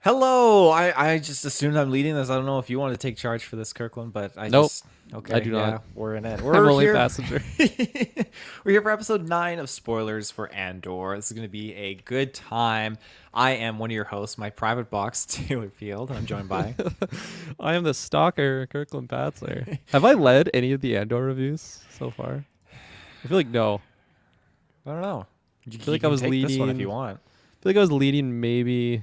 Hello. I just assumed I'm leading this. I don't know if you want to take charge for this, Kirklin, but I Nope, just okay. I do Yeah, not. we're in it. I'm We're only a here. passenger. We're here for episode 9 of spoilers for Andor. This is going to be a good time. I am one of your hosts, my private box, Taylor Field, and I'm joined by. I am the stalker, Kirklin Patzler. Have I led any of the Andor reviews so far? I feel like no. I don't know. You, I feel you like I can was take this one if you leading. want. I feel like I was leading maybe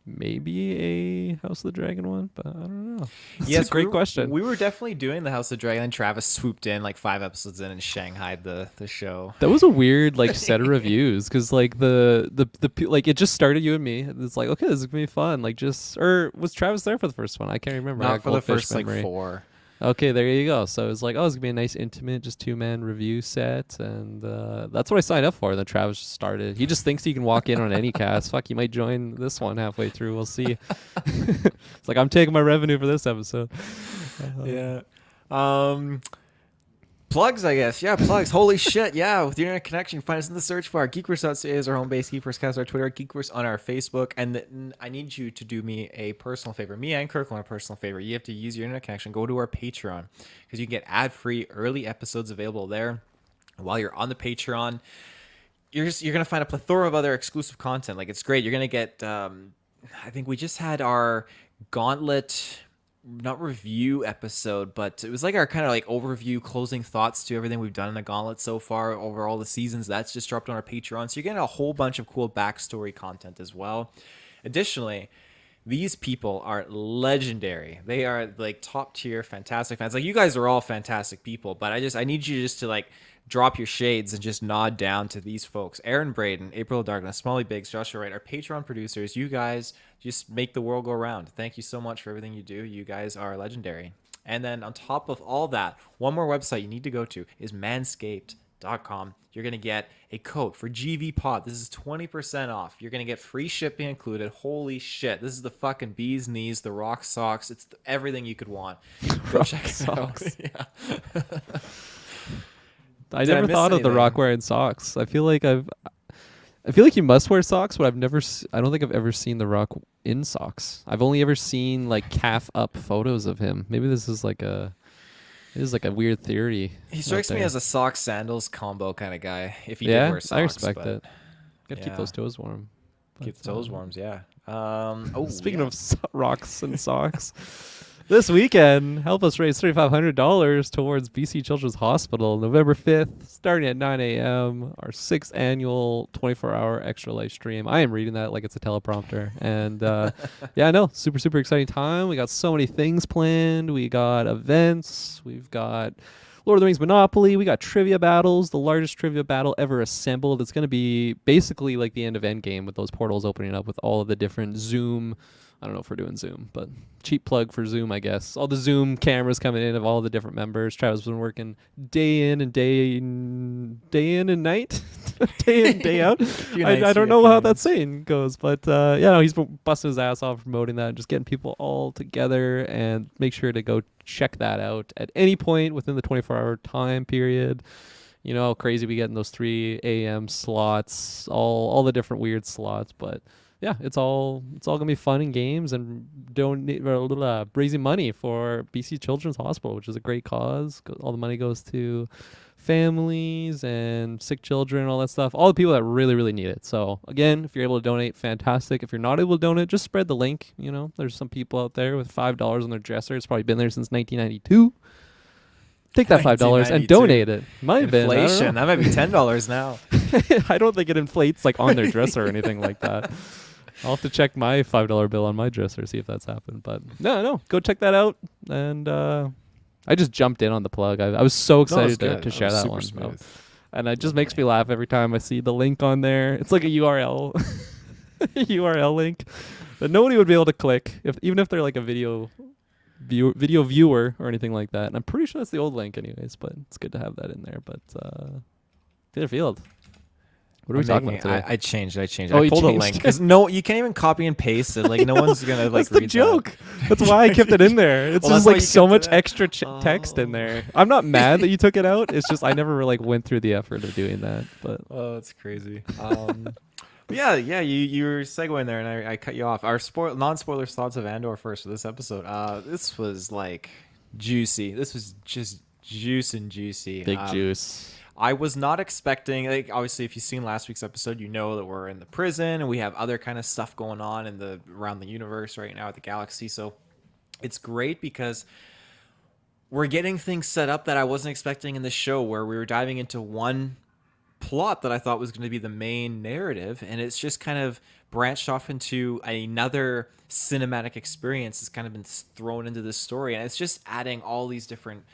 a House of the Dragon one, but I don't know. That's Yes, a great question. we were definitely doing the House of Dragon. And Travis swooped in like 5 episodes in and shanghaied the show. That was a weird like set of reviews because like like it just started you and me. It's like okay, this is gonna be fun. Like just or was Travis there for the first one? I can't remember. I Not got for the goldfish first like memory. 4. Okay, there you go. So it's like, oh, it's gonna be a nice, intimate, just 2-man review set, and that's what I signed up for. And then Travis just started. He just thinks he can walk in on any cast. Fuck, he might join this one halfway through. We'll see. It's like I'm taking my revenue for this episode. Yeah. Plugs, I guess. Yeah, plugs. Holy shit. Yeah, with your internet connection, find us in the search bar. GeekVerse.ca is our home base. GeekVerse our Twitter. GeekVerse on our Facebook. And I need you to do me a personal favor. Me and Kirkland a personal favor. You have to use your internet connection. Go to our Patreon because you can get ad-free early episodes available there. While you're on the Patreon, you're gonna find a plethora of other exclusive content. Like it's great. You're gonna get. I think we just had our Gauntlet, not review episode, but it was like our kind of like overview, closing thoughts to everything we've done in the Gauntlet so far over all the seasons. That's just dropped on our Patreon, so you're getting a whole bunch of cool backstory content as well. Additionally, these people are legendary. They are like top tier, fantastic fans. Like you guys are all fantastic people, but I need you just to like drop your shades and just nod down to these folks. Aaron Braden, April Darkness, Smalley Biggs, Joshua Wright, our Patreon producers. You guys just make the world go round. Thank you so much for everything you do. You guys are legendary. And then on top of all that, one more website you need to go to is manscaped.com. You're going to get a code for GVPOD. This is 20% off. You're going to get free shipping included. Holy shit. This is the fucking bee's knees, the rock socks. It's everything you could want. Go check it out. Yeah. I Did I never miss thought of the anything? Rock wearing socks. I feel like I feel like he must wear socks, but I don't think I've ever seen the Rock in socks. I've only ever seen like calf up photos of him. Maybe this is like a weird theory. He strikes out me there. as a sock sandals combo kind of guy. If he did Yeah, wear socks, I respect but it. Gotta keep yeah. those toes warm. Keep the But, toes warms, yeah. Speaking yeah. of rocks and socks, this weekend, help us raise $3,500 towards BC Children's Hospital, November 5th, starting at 9 a.m., our 6th annual 24-hour extra live stream. I am reading that like it's a teleprompter. And yeah, I know, super, super exciting time. We got so many things planned. We got events. We've got Lord of the Rings Monopoly. We got trivia battles, the largest trivia battle ever assembled. It's going to be basically like the end of Endgame with those portals opening up with all of the different Zoom. I don't know if we're doing Zoom, but cheap plug for Zoom, I guess. All the Zoom cameras coming in of all the different members. Travis has been working day in and night, day in, day out. I don't know how that saying goes, but yeah, no, he's been busting his ass off promoting that and just getting people all together. And make sure to go check that out at any point within the 24-hour time period. You know how crazy we get in those 3 a.m. slots, all the different weird slots, but yeah, it's all gonna be fun and games and raising money for BC Children's Hospital, which is a great cause. All the money goes to families and sick children, all that stuff. All the people that really, really need it. So again, if you're able to donate, fantastic. If you're not able to donate, just spread the link. You know, there's some people out there with $5 on their dresser. It's probably been there since 1992. Take that $5 and donate it. Might have been. Inflation. That might be $10 now. I don't think it inflates like on their dresser or anything like that. I'll have to check my $5 bill on my dresser, see if that's happened. But no, go check that out. And I just jumped in on the plug. I was so excited to share that one. Smooth. And it just makes me laugh every time I see the link on there. It's like a URL, URL link that nobody would be able to click, even if they're like a video viewer or anything like that. And I'm pretty sure that's the old link anyways, but it's good to have that in there. But Taylor Field. What are we talking about today? I changed. Oh, I you pulled a changed. link because no, you can't even copy and paste it. Like no one's gonna like. That's the read joke. That's why I kept it in there. It's Well, just that's why like you so kept it much in. extra text in there. I'm not mad that you took it out. It's just I never like went through the effort of doing that. But Oh, that's crazy. Yeah. You were segueing there, and I cut you off. Our non-spoiler thoughts of Andor first for this episode. This was like juicy. This was just juice and juicy. Big juice. I was not expecting, like, obviously if you've seen last week's episode, you know that we're in the prison and we have other kind of stuff going on in the around the universe right now at the galaxy. So it's great because we're getting things set up that I wasn't expecting in this show, where we were diving into one plot that I thought was going to be the main narrative, and it's just kind of branched off into another cinematic experience that's kind of been thrown into this story, and it's just adding all these different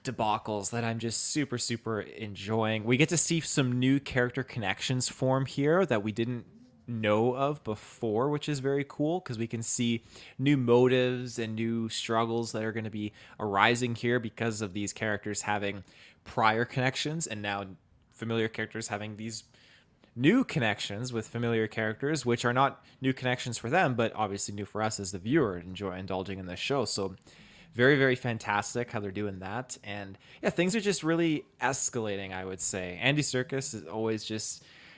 debacles that I'm just super, super enjoying. We get to see some new character connections form here that we didn't know of before, which is very cool because we can see new motives and new struggles that are going to be arising here because of these characters having prior connections, and now familiar characters having these new connections with familiar characters, which are not new connections for them, but obviously new for us as the viewer indulging in this show. So very, very fantastic how they're doing that. And yeah, things are just really escalating, I would say. Andy Serkis is always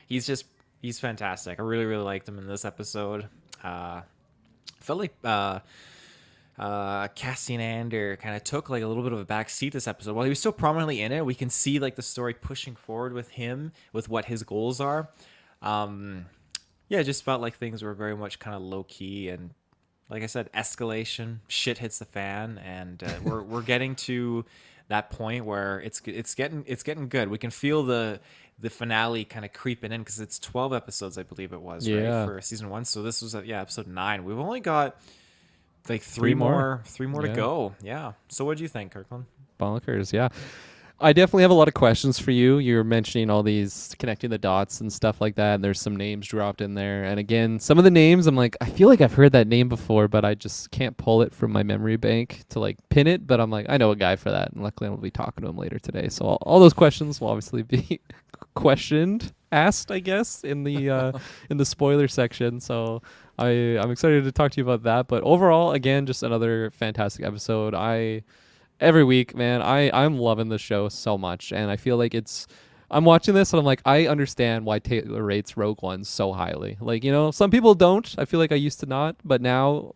he's fantastic. I really, really liked him in this episode. Felt like Cassian Andor kind of took like a little bit of a back seat this episode. While he was still prominently in it, we can see like the story pushing forward with him, with what his goals are. Yeah, it just felt like things were very much kind of low key, and like I said, escalation, shit hits the fan, and we're getting to that point where it's getting good. We can feel the finale kind of creeping in because it's 12 episodes, I believe it was, right, for season 1. So this was episode 9. We've only got like three more to go. Yeah. So what do you think, Kirklin? Bonkers. Yeah. I definitely have a lot of questions for you. You're mentioning all these connecting the dots and stuff like that, and there's some names dropped in there. And again, some of the names, I'm like, I feel like I've heard that name before, but I just can't pull it from my memory bank to like pin it. But I'm like, I know a guy for that, and luckily I'll be talking to him later today. So all those questions will obviously be asked, I guess, in the in the spoiler section. So I'm excited to talk to you about that. But overall, again, just another fantastic episode. Every week, man, I'm loving the show so much, and I feel like I'm watching this and I'm like, I understand why Taylor rates Rogue One so highly. Like, some people don't. I feel like I used to not, but now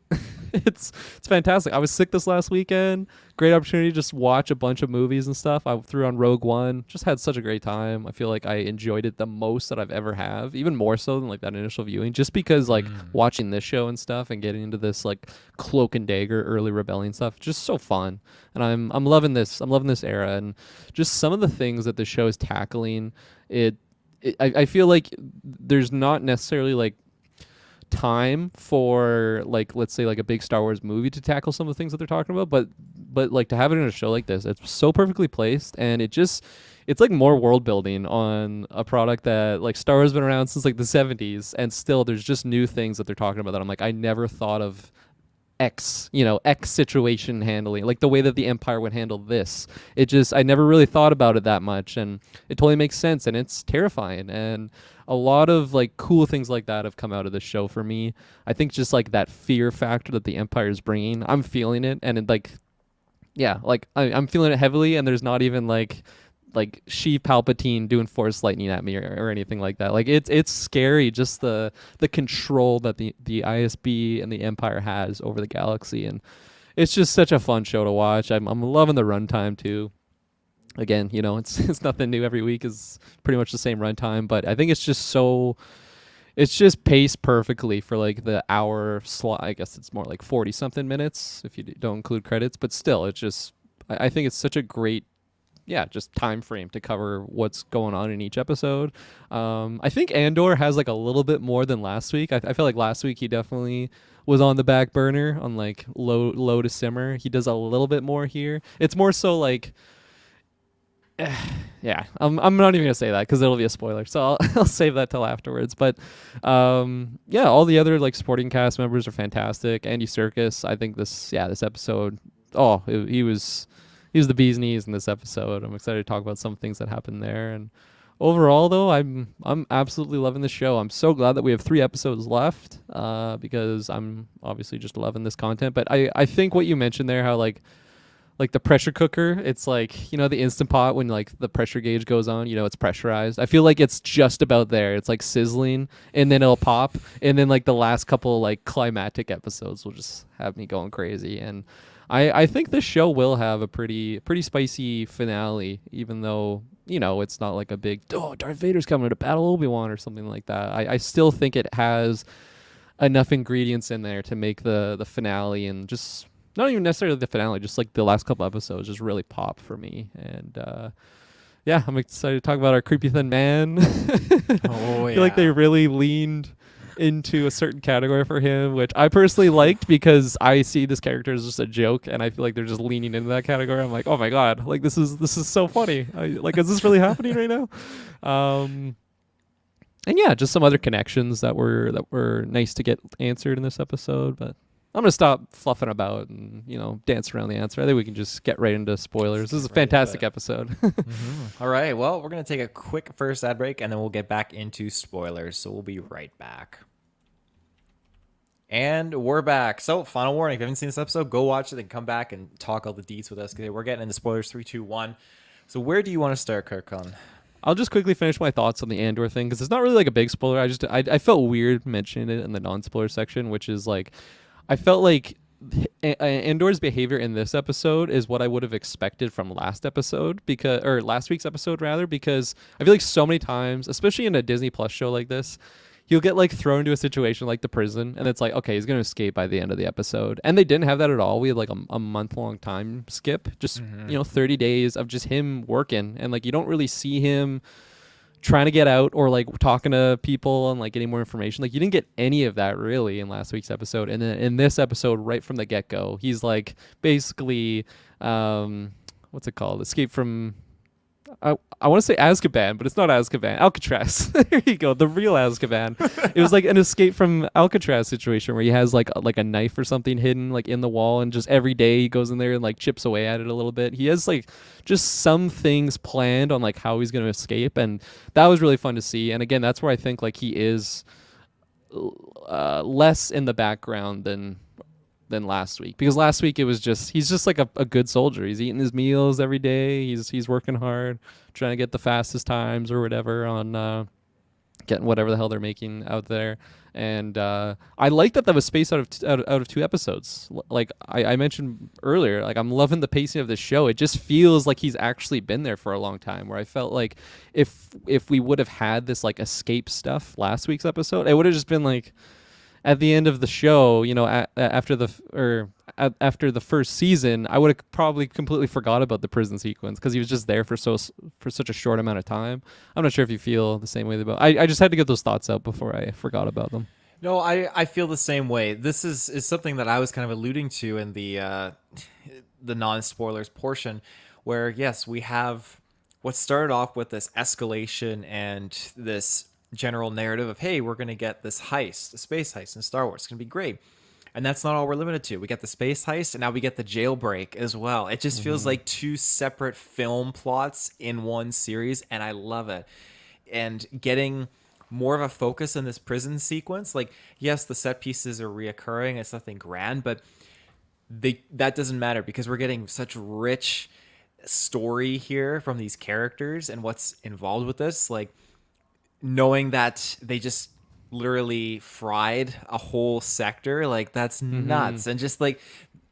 it's fantastic. I was sick this last weekend. Great opportunity to just watch a bunch of movies and stuff. I threw on Rogue One. Just had such a great time. I feel like I enjoyed it the most that I've ever have, even more so than like that initial viewing, just because like watching this show and stuff and getting into this like Cloak and Dagger early rebellion stuff, just so fun. And I'm loving this. I'm loving this era, and just some of the things that the show is tackling. I feel like there's not necessarily like time for like, let's say, like a big Star Wars movie to tackle some of the things that they're talking about, but like to have it in a show like this, it's so perfectly placed, and it's like more world building on a product that like Star Wars has been around since like the 70s, and still there's just new things that they're talking about that I'm like, I never thought of X situation handling, like the way that the Empire would handle this. I never really thought about it that much, and it totally makes sense, and it's terrifying. And a lot of like cool things like that have come out of the show for me. I think just like that fear factor that the Empire is bringing, I'm feeling it, and it, like, yeah, like I'm feeling it heavily, and there's not even like Sheev Palpatine doing Force lightning at me or anything like that. Like it's scary, just the control that the ISB and the Empire has over the galaxy, and it's just such a fun show to watch. I'm loving the runtime too. Again, it's nothing new every week, is pretty much the same runtime, but I think it's just paced perfectly for like the hour slot. I guess it's more like 40 something minutes if you don't include credits, but still, I think it's such a great, just time frame to cover what's going on in each episode. I think Andor has like a little bit more than last week. I feel like last week he definitely was on the back burner, on like low to simmer. He does a little bit more here. It's more so like, I'm not even gonna say that because it'll be a spoiler, so I'll save that till afterwards. But all the other like supporting cast members are fantastic. Andy Serkis, I think this episode, he was the bee's knees in this episode. I'm excited to talk about some things that happened there. And overall, though, I'm absolutely loving the show. I'm so glad that we have 3 episodes left, because I'm obviously just loving this content. But I think what you mentioned there, how like like the pressure cooker. It's like, you know, the Instant Pot when like the pressure gauge goes on, you know, it's pressurized. I feel like it's just about there. It's like sizzling and then it'll pop. And then like the last couple like climactic episodes will just have me going crazy. And I think this show will have a pretty spicy finale, even though, you know, it's not like a big, oh, Darth Vader's coming to battle Obi-Wan or something like that. I still think it has enough ingredients in there to make the finale, and just not even necessarily the finale, just like the last couple episodes just really pop for me. And yeah, I'm excited to talk about our creepy thin man. Oh, I feel like they really leaned into a certain category for him, which I personally liked because I see this character as just a joke, and I feel like they're just leaning into that category. I'm like, oh my god, like this is so funny. Like, is this really happening right now? And yeah, just some other connections that were nice to get answered in this episode. But I'm gonna stop fluffing about and, you know, dance around the answer. I think we can just get right into spoilers. This is a fantastic episode. All right, well, we're gonna take a quick first ad break, and then we'll get back into spoilers. So we'll be right back. And we're back. So, final warning: if you haven't seen this episode, go watch it and come back and talk all the deets with us, because we're getting into spoilers. 3, 2, 1. So, where do you want to start, Kirklin? I'll just quickly finish my thoughts on the Andor thing, because it's not really like a big spoiler. I felt weird mentioning it in the non-spoiler section, which is like, I felt like Andor's behavior in this episode is what I would have expected from last week's episode rather, because I feel like so many times, especially in a Disney Plus show like this, he'll get like thrown into a situation like the prison, and it's like, okay, he's gonna escape by the end of the episode. And they didn't have that at all. We had like a month-long time skip, just 30 days of just him working, and like you don't really see him trying to get out or like talking to people and like getting more information. Like you didn't get any of that really in last week's episode. And then in this episode, right from the get-go, he's like basically what's it called? Escape from I want to say Azkaban, but it's not Azkaban. Alcatraz. There you go. The real Azkaban. It was like an escape from Alcatraz situation where he has like a knife or something hidden like in the wall, and just every day he goes in there and like chips away at it a little bit. He has like just some things planned on like how he's going to escape, and that was really fun to see. And again, that's where I think like he is less in the background than last week, because last week it was just, he's just like a good soldier. He's eating his meals every day. He's working hard, trying to get the fastest times or whatever on getting whatever the hell they're making out there. And I like that was spaced out of 2 episodes. Like I mentioned earlier, like I'm loving the pacing of this show. It just feels like he's actually been there for a long time, where I felt like if we would have had this like escape stuff last week's episode, it would have just been like, at the end of the show, you know, after the first season, I would have probably completely forgot about the prison sequence, because he was just there for such a short amount of time. I'm not sure if you feel the same way about. I just had to get those thoughts out before I forgot about them. No, I feel the same way. This is something that I was kind of alluding to in the non-spoilers portion, where yes, we have what started off with this escalation and this general narrative of, hey, we're going to get this heist, a space heist in Star Wars. It's going to be great. And that's not all we're limited to. We get the space heist, and now we get the jailbreak as well. It just feels like 2 separate film plots in one series, and I love it. And getting more of a focus in this prison sequence, like, yes, the set pieces are reoccurring. It's nothing grand, but that doesn't matter, because we're getting such rich story here from these characters and what's involved with this. Like, knowing that they just literally fried a whole sector, like that's nuts. And just like,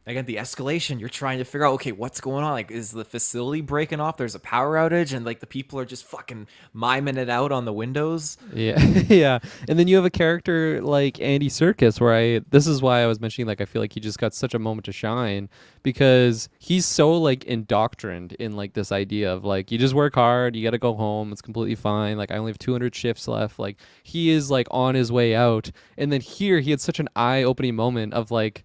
again, the escalation, you're trying to figure out, okay, what's going on? Like, is the facility breaking off? There's a power outage, and like the people are just fucking miming it out on the windows. Yeah. Yeah. And then you have a character like Andy Serkis, where this is why I was mentioning, like, I feel like he just got such a moment to shine, because he's so like indoctrined in like this idea of like, you just work hard, you got to go home, it's completely fine. Like, I only have 200 shifts left. Like, he is like on his way out. And then here he had such an eye-opening moment of like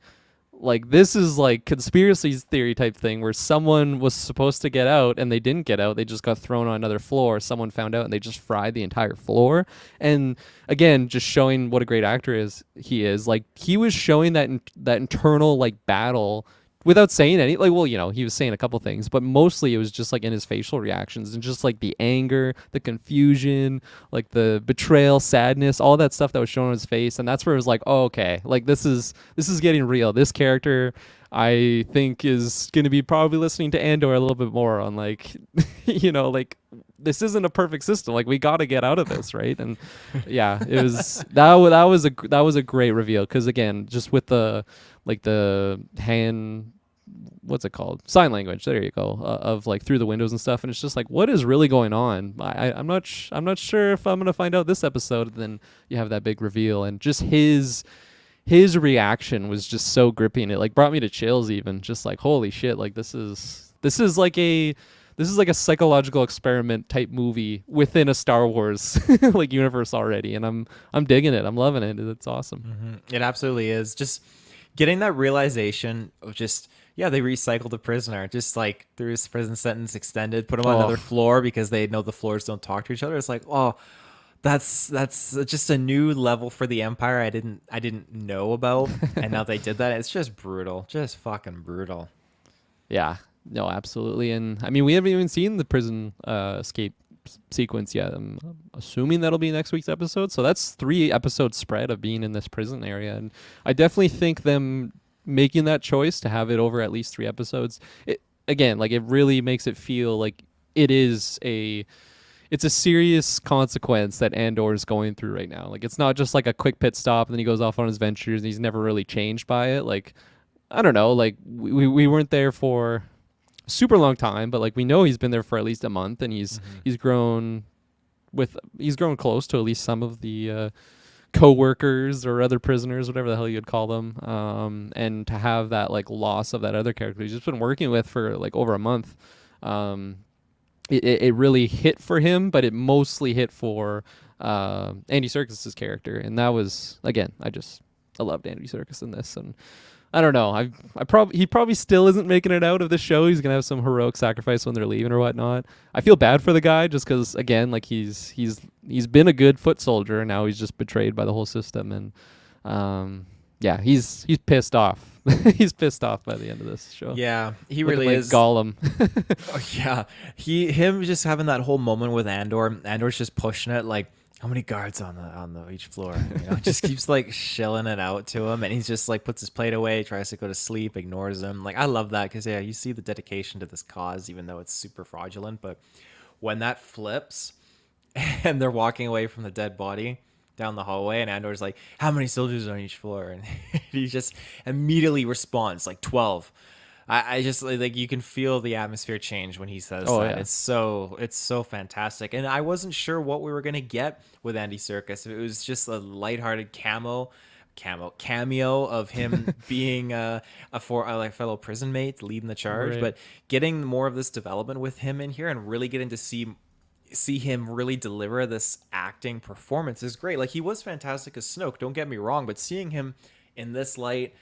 this is like conspiracy theory type thing, where someone was supposed to get out and they didn't get out. They just got thrown on another floor. Someone found out and they just fried the entire floor. And again, just showing what a great actor he is. Like, he was showing that internal like battle without saying any, like, well, he was saying a couple things, but mostly it was just like in his facial reactions and just like the anger, the confusion, like the betrayal, sadness, all that stuff that was shown on his face. And that's where it was like, oh, okay, like this is getting real. This character, I think, is going to be probably listening to Andor a little bit more on like, like this isn't a perfect system. Like we got to get out of this, right? And yeah, it was that was a great reveal, because again, just with the hand, what's it called, sign language, there you go, of like through the windows and stuff, and it's just like, what is really going on? I'm not sure if I'm gonna find out this episode. And then you have that big reveal, and just his reaction was just so gripping. It like brought me to chills, even just like, holy shit, like this is like a psychological experiment type movie within a Star Wars like universe already, and I'm digging it. I'm loving it. It's awesome. Mm-hmm. It absolutely is. Just getting that realization of just, yeah, they recycled a prisoner, just like through his prison sentence extended, put him on another floor because they know the floors don't talk to each other. It's like, oh, that's just a new level for the Empire I didn't know about, and now they did that. It's just brutal, just fucking brutal. Yeah, no, absolutely. And I mean, we haven't even seen the prison escape sequence yet. I'm assuming that'll be next week's episode. So that's 3 episode spread of being in this prison area, and I definitely think them making that choice to have it over at least 3 episodes, it really makes it feel like it's a serious consequence that Andor is going through right now. Like it's not just like a quick pit stop and then he goes off on his ventures and he's never really changed by it. Like, I don't know, like we weren't there for super long time, but like we know he's been there for at least a month, and he's grown close to at least some of the co-workers or other prisoners, whatever the hell you'd call them, and to have that like loss of that other character he's just been working with for like over a month, it really hit for him, but it mostly hit for Andy Serkis's character, and that was, again, I loved Andy Serkis in this. And I don't know. He probably still isn't making it out of the show. He's gonna have some heroic sacrifice when they're leaving or whatnot. I feel bad for the guy just because, again, like he's been a good foot soldier, and now he's just betrayed by the whole system. And yeah, he's pissed off. He's pissed off by the end of this show. Yeah, he really like is. Gollum. Oh, yeah, him just having that whole moment with Andor. Andor's just pushing it like, how many guards on each floor? Just keeps like shilling it out to him, and he's just like puts his plate away, tries to go to sleep, ignores him. Like, I love that because, yeah, you see the dedication to this cause, even though it's super fraudulent. But when that flips and they're walking away from the dead body down the hallway, and Andor's like, how many soldiers on each floor? And he just immediately responds like 12. I just like, you can feel the atmosphere change when he says that. Yeah. It's so fantastic. And I wasn't sure what we were gonna get with Andy Serkis. It was just a lighthearted cameo of him being a fellow prison mate leading the charge, right. But getting more of this development with him in here and really getting to see him really deliver this acting performance is great. Like, he was fantastic as Snoke, don't get me wrong, but seeing him in this light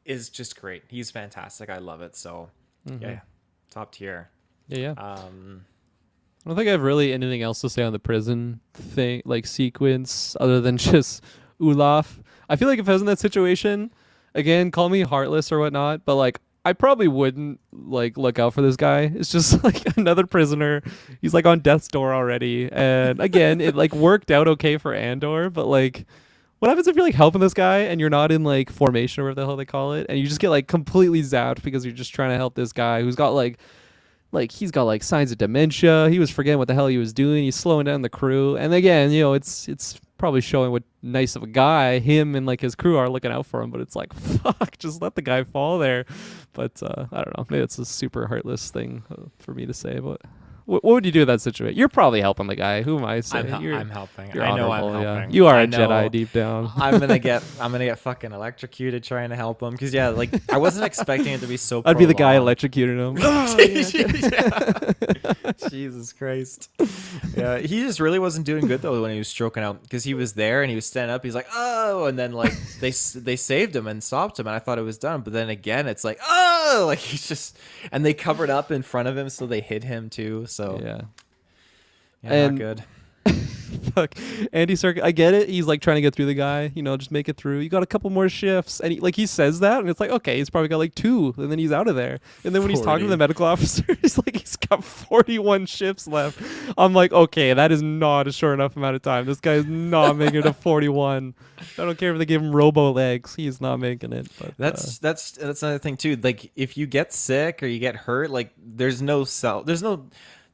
is just great. He's fantastic. I love it. So yeah, top tier. Yeah. I don't think I have really anything else to say on the prison thing, like sequence, other than just Olaf. I feel like if I was in that situation, again, call me heartless or whatnot, but like I probably wouldn't like look out for this guy. It's just like another prisoner. He's like on death's door already. And again, it like worked out okay for Andor, but like, what happens if you're like helping this guy and you're not in like formation or whatever the hell they call it, and you just get like completely zapped because you're just trying to help this guy who's got like he's got like signs of dementia. He was forgetting what the hell he was doing. He's slowing down the crew. And again, it's probably showing what nice of a guy him and like his crew are looking out for him, but it's like, fuck, just let the guy fall there. But I don't know. Maybe it's a super heartless thing for me to say, but what would you do in that situation? You're probably helping the guy. Who am I saying? I'm helping. You're I know I'm honorable, helping. Yeah. You are a Jedi deep down. I'm gonna get fucking electrocuted trying to help him, because yeah, like I wasn't expecting it to be so. I'd be the guy electrocuting him. Jesus Christ. Yeah, he just really wasn't doing good though when he was stroking out, because he was there and he was standing up. He's like, oh, and then like they saved him and stopped him, and I thought it was done. But then again, it's like, oh, like he's just, and they covered up in front of him, so they hid him too. So yeah, and not good. fuck. Andy Serkis, I get it. He's like trying to get through the guy, just make it through. You got a couple more shifts. And he says that, and it's like, okay, he's probably got like 2, and then he's out of there. And then when he's talking to the medical officer, he's like, he's got 41 shifts left. I'm like, okay, that is not a short enough amount of time. This guy is not making it to 41. I don't care if they give him robo legs. He's not making it. But, that's another thing too. Like if you get sick or you get hurt, like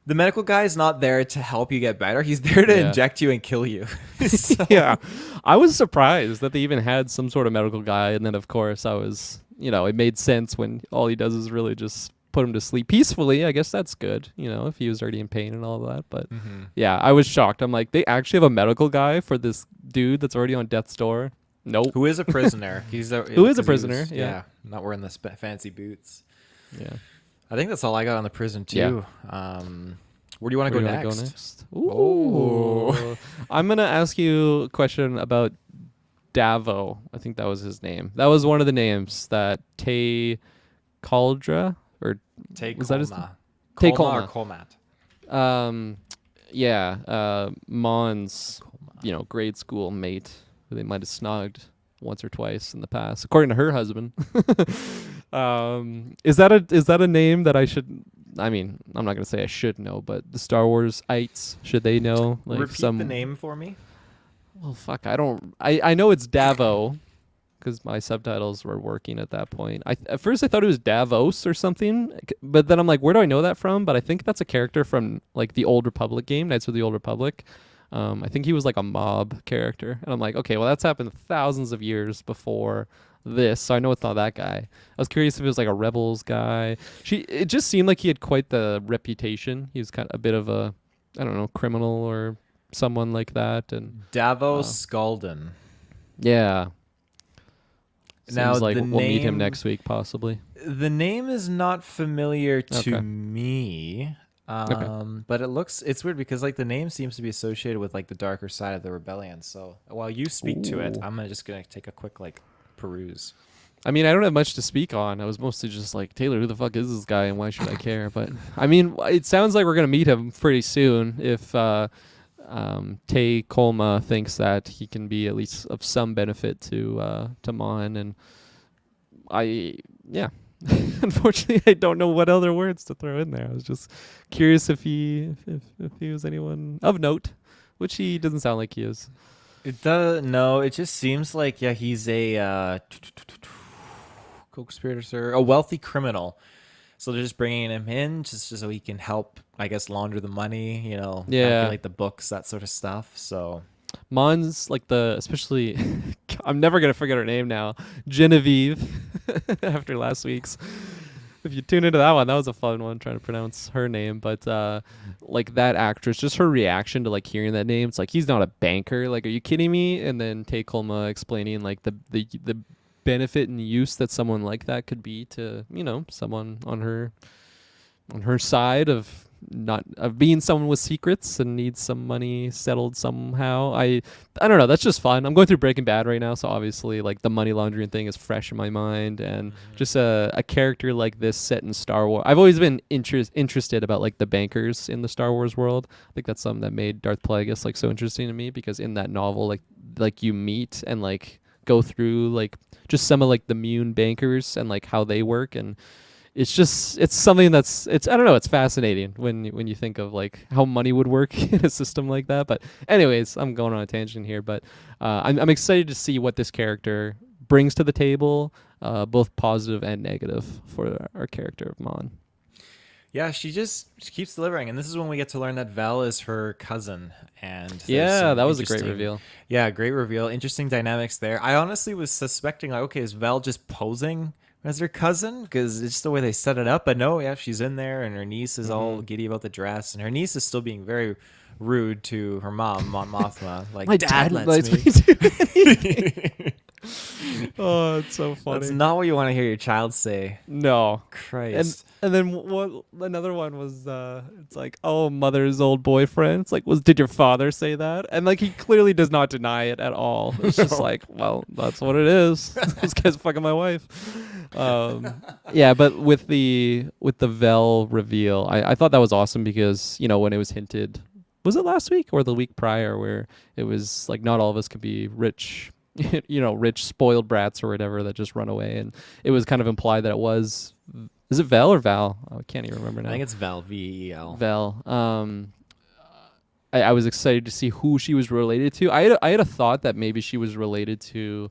the medical guy is not there to help you get better. He's there to inject you and kill you. So. Yeah. I was surprised that they even had some sort of medical guy. And then, of course, I was, it made sense when all he does is really just put him to sleep peacefully. I guess that's good, if he was already in pain and all that. But yeah, I was shocked. I'm like, they actually have a medical guy for this dude that's already on death's door? Nope. Who is a prisoner. Who is a prisoner, yeah. Not wearing the fancy boots. Yeah. I think that's all I got on the prison too. Yeah. Where do you want to go next? Ooh. Oh. I'm going to ask you a question about Davo. I think that was his name. That was one of the names that Tay Caldra or Tay was Colma. That his name? Tay Colma or Colmat. Mon's grade school mate who they might have snogged once or twice in the past, according to her husband. Is that a name that I should? I mean, I'm not gonna say I should know, but the Star Wars-ites, should they know? Like repeat the name for me. Well, fuck, I don't. I know it's Davo because my subtitles were working at that point. At first I thought it was Davos or something, but then I'm like, where do I know that from? But I think that's a character from like the Old Republic game, Knights of the Old Republic. I think he was like a mob character, and I'm like, okay, well that's happened thousands of years before this, so I know it's not that guy. I was curious if it was like a Rebels guy. It just seemed like he had quite the reputation. He was kind of a bit of a, I don't know, criminal or someone like that. And Davos Skalden. Yeah. Now seems like we'll meet him next week, possibly. The name is not familiar to me. But it's weird because like the name seems to be associated with like the darker side of the rebellion. So while you speak to it, I'm just gonna take a quick like peruse. I mean, I don't have much to speak on. I was mostly just like, Taylor, who the fuck is this guy and why should I care? But I mean, it sounds like we're gonna meet him pretty soon if Tay Colma thinks that he can be at least of some benefit to Mon, and unfortunately, I don't know what other words to throw in there. I was just curious if he was anyone of note, which he doesn't sound like he is. It does no. It just seems like he's a co-conspirator, a wealthy criminal. So they're just bringing him in just so he can help, I guess, launder the money. Calculate the books, that sort of stuff. So. Mon's like especially, I'm never going to forget her name now, Genevieve, after last week's. If you tune into that one, that was a fun one, trying to pronounce her name. But like that actress, just her reaction to like hearing that name, it's like, he's not a banker. Like, are you kidding me? And then Tay Colma explaining like the benefit and use that someone like that could be to, someone on her side of being someone with secrets and needs some money settled somehow. I don't know, that's just fun. I'm going through Breaking Bad right now, so obviously like the money laundering thing is fresh in my mind, and just a character like this set in Star Wars. I've always been interested about like the bankers in the Star Wars world. I think that's something that made Darth Plagueis like so interesting to me, because in that novel like you meet and like go through like just some of like the Mune bankers and like how they work, and it's something that's I don't know, it's fascinating when you think of like how money would work in a system like that. But anyways, I'm going on a tangent here, but I'm excited to see what this character brings to the table, both positive and negative for our character of Mon. Yeah, she keeps delivering, and this is when we get to learn that Vel is her cousin. And that was a great reveal. Yeah, great reveal. Interesting dynamics there. I honestly was suspecting like, okay, is Vel just posing as her cousin, because it's the way they set it up? But no, yeah, she's in there, and her niece is all giddy about the dress, and her niece is still being very rude to her mom, Mon Mothma. Like, my dad lets me do anything. Oh, it's so funny. That's not what you want to hear your child say. No. Christ. And then another one was it's like, oh, mother's old boyfriend. It's like, did your father say that? And like, he clearly does not deny it at all. It's just like, well, that's what it is. This guy's fucking my wife. Yeah, but with the Vel reveal, I thought that was awesome, because when it was hinted was it last week or the week prior, where it was like not all of us could be rich, rich spoiled brats or whatever that just run away, and it was kind of implied that it was. Is it Vel or Val? I can't even remember now. I think it's Vel, Vel. Vel. I was excited to see who she was related to. I had a thought that maybe she was related to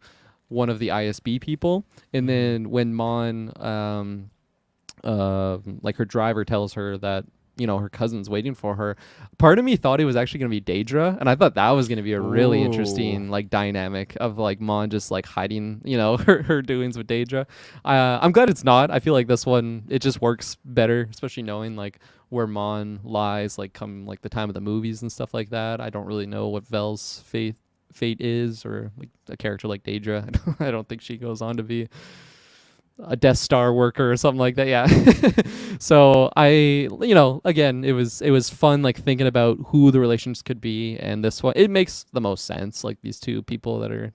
one of the ISB people, and then when Mon, like her driver tells her that her cousin's waiting for her, part of me thought it was actually going to be Daedra, and I thought that was going to be a really interesting like dynamic of like Mon just like hiding her doings with Daedra. I'm glad it's not. I feel like this one, it just works better, especially knowing like where Mon lies like come like the time of the movies and stuff like that. I don't really know what Vel's fate is, or like a character like Daedra. I don't think she goes on to be a Death Star worker or something like that. Yeah. So again, it was fun like thinking about who the relations could be, and this one, it makes the most sense. Like these two people that are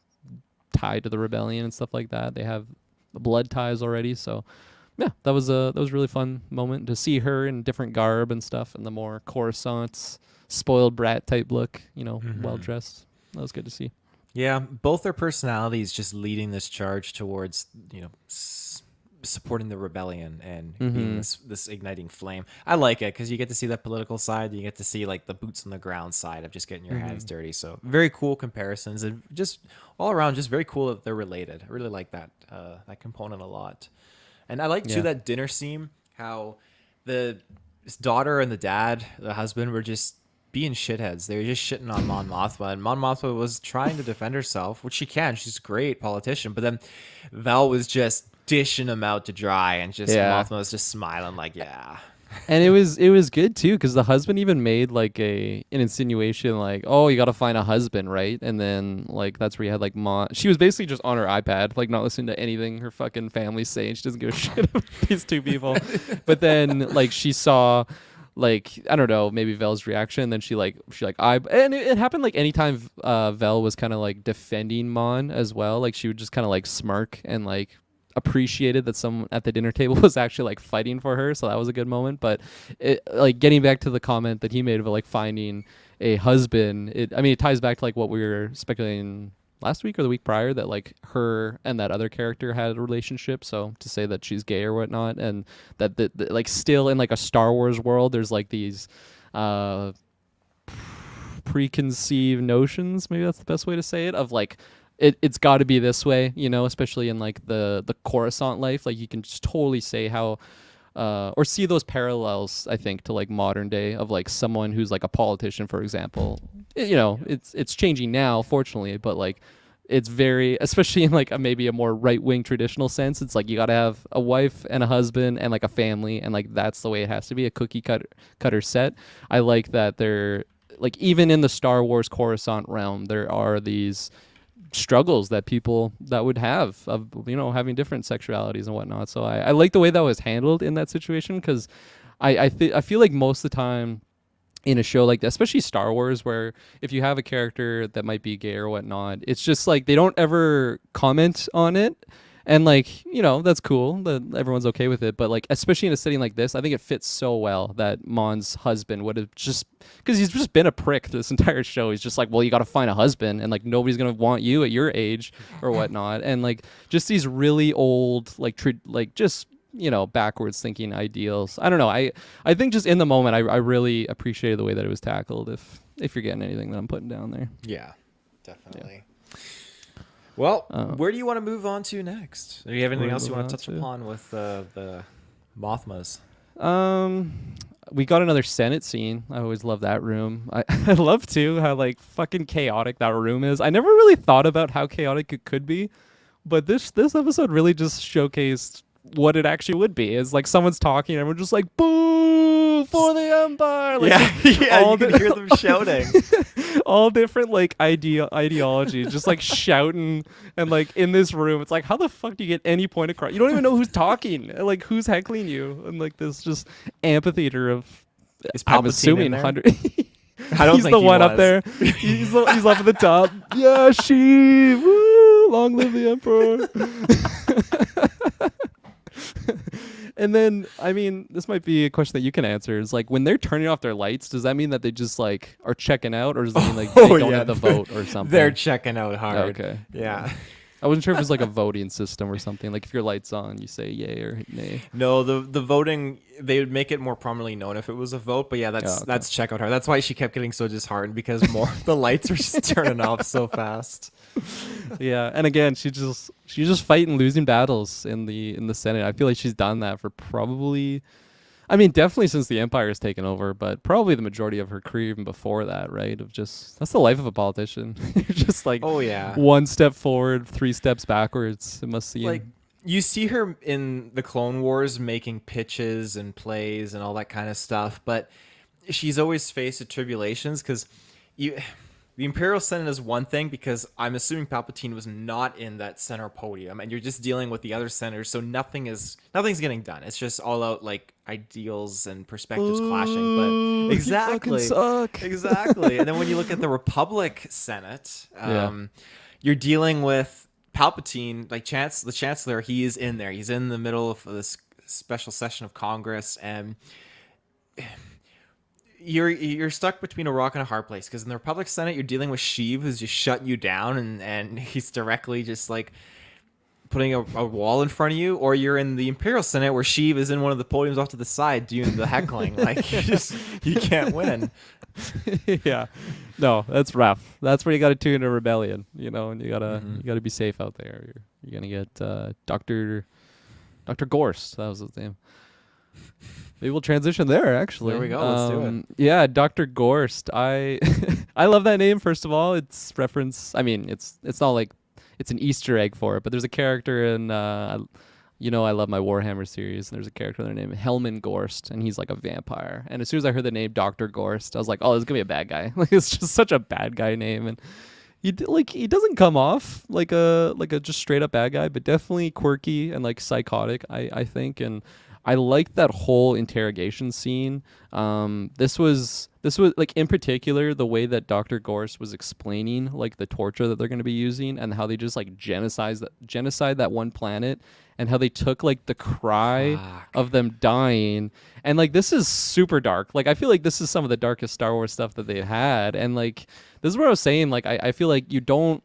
tied to the rebellion and stuff like that, they have blood ties already. So yeah, that was a really fun moment to see her in different garb and stuff, and the more Coruscant spoiled brat type look, well dressed. That was good to see. Yeah, both their personalities just leading this charge towards, supporting the rebellion and being this igniting flame. I like it because you get to see that political side. You get to see like the boots on the ground side of just getting your hands dirty. So very cool comparisons, and just all around, just very cool that they're related. I really like that that component a lot. And I like too that dinner scene, how his daughter and the dad, the husband, were just being shitheads. They were just shitting on Mon Mothma, and Mon Mothma was trying to defend herself, which she can. She's a great politician, but then Val was just dishing them out to dry, and just Mothma was just smiling like, yeah. And it was good too, because the husband even made like an insinuation like, oh, you got to find a husband, right? And then like that's where you had like she was basically just on her iPad, like not listening to anything her fucking family's saying. She doesn't give a shit about these two people. But then like she saw, like, I don't know, maybe Vel's reaction, and then and it happened like anytime Vel was kind of like defending Mon as well, like she would just kind of like smirk and like appreciated that someone at the dinner table was actually like fighting for her. So that was a good moment. But it, like getting back to the comment that he made about like finding a husband, it ties back to like what we were speculating last week or the week prior, that like her and that other character had a relationship. So to say that she's gay or whatnot, and that the like still in like a Star Wars world, there's like these preconceived notions, maybe that's the best way to say it, of like it's got to be this way, especially in like the Coruscant life. Like you can just totally say how or see those parallels, I think, to like modern day of like someone who's like a politician, for example. It's changing now, fortunately, but like it's very, especially in like maybe a more right-wing traditional sense, it's like you got to have a wife and a husband and like a family, and like that's the way it has to be, a cookie cutter set. I like that they're like, even in the Star Wars Coruscant realm, there are these struggles that people that would have of having different sexualities and whatnot. So I like the way that was handled in that situation, because I feel like most of the time in a show like that, especially Star Wars, where if you have a character that might be gay or whatnot, it's just like they don't ever comment on it. And like, that's cool that everyone's okay with it. But like, especially in a setting like this, I think it fits so well that Mon's husband would have just, because he's just been a prick this entire show. He's just like, well, you got to find a husband, and like nobody's going to want you at your age or whatnot. And like just these really old, just, backwards thinking ideals. I don't know. I think just in the moment, I really appreciated the way that it was tackled, if you're getting anything that I'm putting down there. Yeah, definitely. Yeah. Well, where do you want to move on to next? Do you have anything else you want to touch upon with the Mothmas? We got another Senate scene. I always love that room. I love too how like fucking chaotic that room is. I never really thought about how chaotic it could be, but this episode really just showcased what it actually would be. Is like someone's talking and we're just like, boo for the Empire. Like, you can hear them shouting. All different like ideologies, just like shouting, and like in this room, it's like, how the fuck do you get any point across? You don't even know who's talking, like who's heckling you, and like this just amphitheater of, I'm assuming 100. I don't he's think the he one was. Up there. He's up at the top. Yeah, she. Woo! Long live the Emperor. And then, I mean, this might be a question that you can answer. Is like when they're turning off their lights, does that mean that they just like are checking out, or does it mean like they don't have the vote or something? They're checking out hard. Okay. Yeah. I wasn't sure if it was like a voting system or something. Like if your light's on, you say yay or nay. No, the voting, they would make it more prominently known if it was a vote. But yeah, that's check out hard. That's why she kept getting so disheartened, because the lights were just turning off so fast. Yeah, and again, she's just fighting losing battles in the Senate. I feel like she's done that for probably, I mean, definitely since the Empire has taken over, but probably the majority of her career even before that, right? Of just, that's the life of a politician. You're just like, oh yeah, 1 step forward, 3 steps backwards. It must seem like you see her in the Clone Wars making pitches and plays and all that kind of stuff, but she's always faced with tribulations because the Imperial Senate is one thing, because I'm assuming Palpatine was not in that center podium, and you're just dealing with the other senators, so nothing's getting done. It's just all out like ideals and perspectives clashing. But exactly, exactly. And then when you look at the Republic Senate, you're dealing with Palpatine, like the Chancellor. He is in there. He's in the middle of this special session of Congress, and you're stuck between a rock and a hard place, because in the Republic Senate you're dealing with Sheev, who's just shutting you down, and he's directly just like putting a wall in front of you, or you're in the Imperial Senate where Sheev is in one of the podiums off to the side doing the heckling. Like you can't win. Yeah, no, that's rough. That's where you got to tune a rebellion, and you gotta be safe out there. You're gonna get Dr. Gorst. That was his name. Maybe we'll transition there, actually. There we go. Let's do it. Yeah, Dr. Gorst. I love that name, first of all. It's reference. I mean, it's not like it's an Easter egg for it, but there's a character in, I love my Warhammer series, and there's a character there named Helman Gorst, and he's like a vampire. And as soon as I heard the name Dr. Gorst, I was like, oh, this is going to be a bad guy. Like, it's just such a bad guy name. And he doesn't come off like a just straight up bad guy, but definitely quirky and like psychotic, I think. And I liked that whole interrogation scene. This was like, in particular, the way that Dr. Gorst was explaining like the torture that they're going to be using, and how they just like genocide that one planet, and how they took like the cry of them dying. And like, this is super dark. Like, I feel like this is some of the darkest Star Wars stuff that they've had. And like, this is what I was saying. Like, I feel like you don't,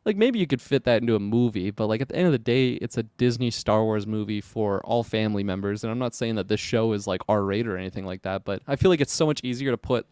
like, maybe you could fit that into a movie, but like, at the end of the day, it's a Disney Star Wars movie for all family members. And I'm not saying that this show is like R-rated or anything like that, but I feel like it's so much easier to put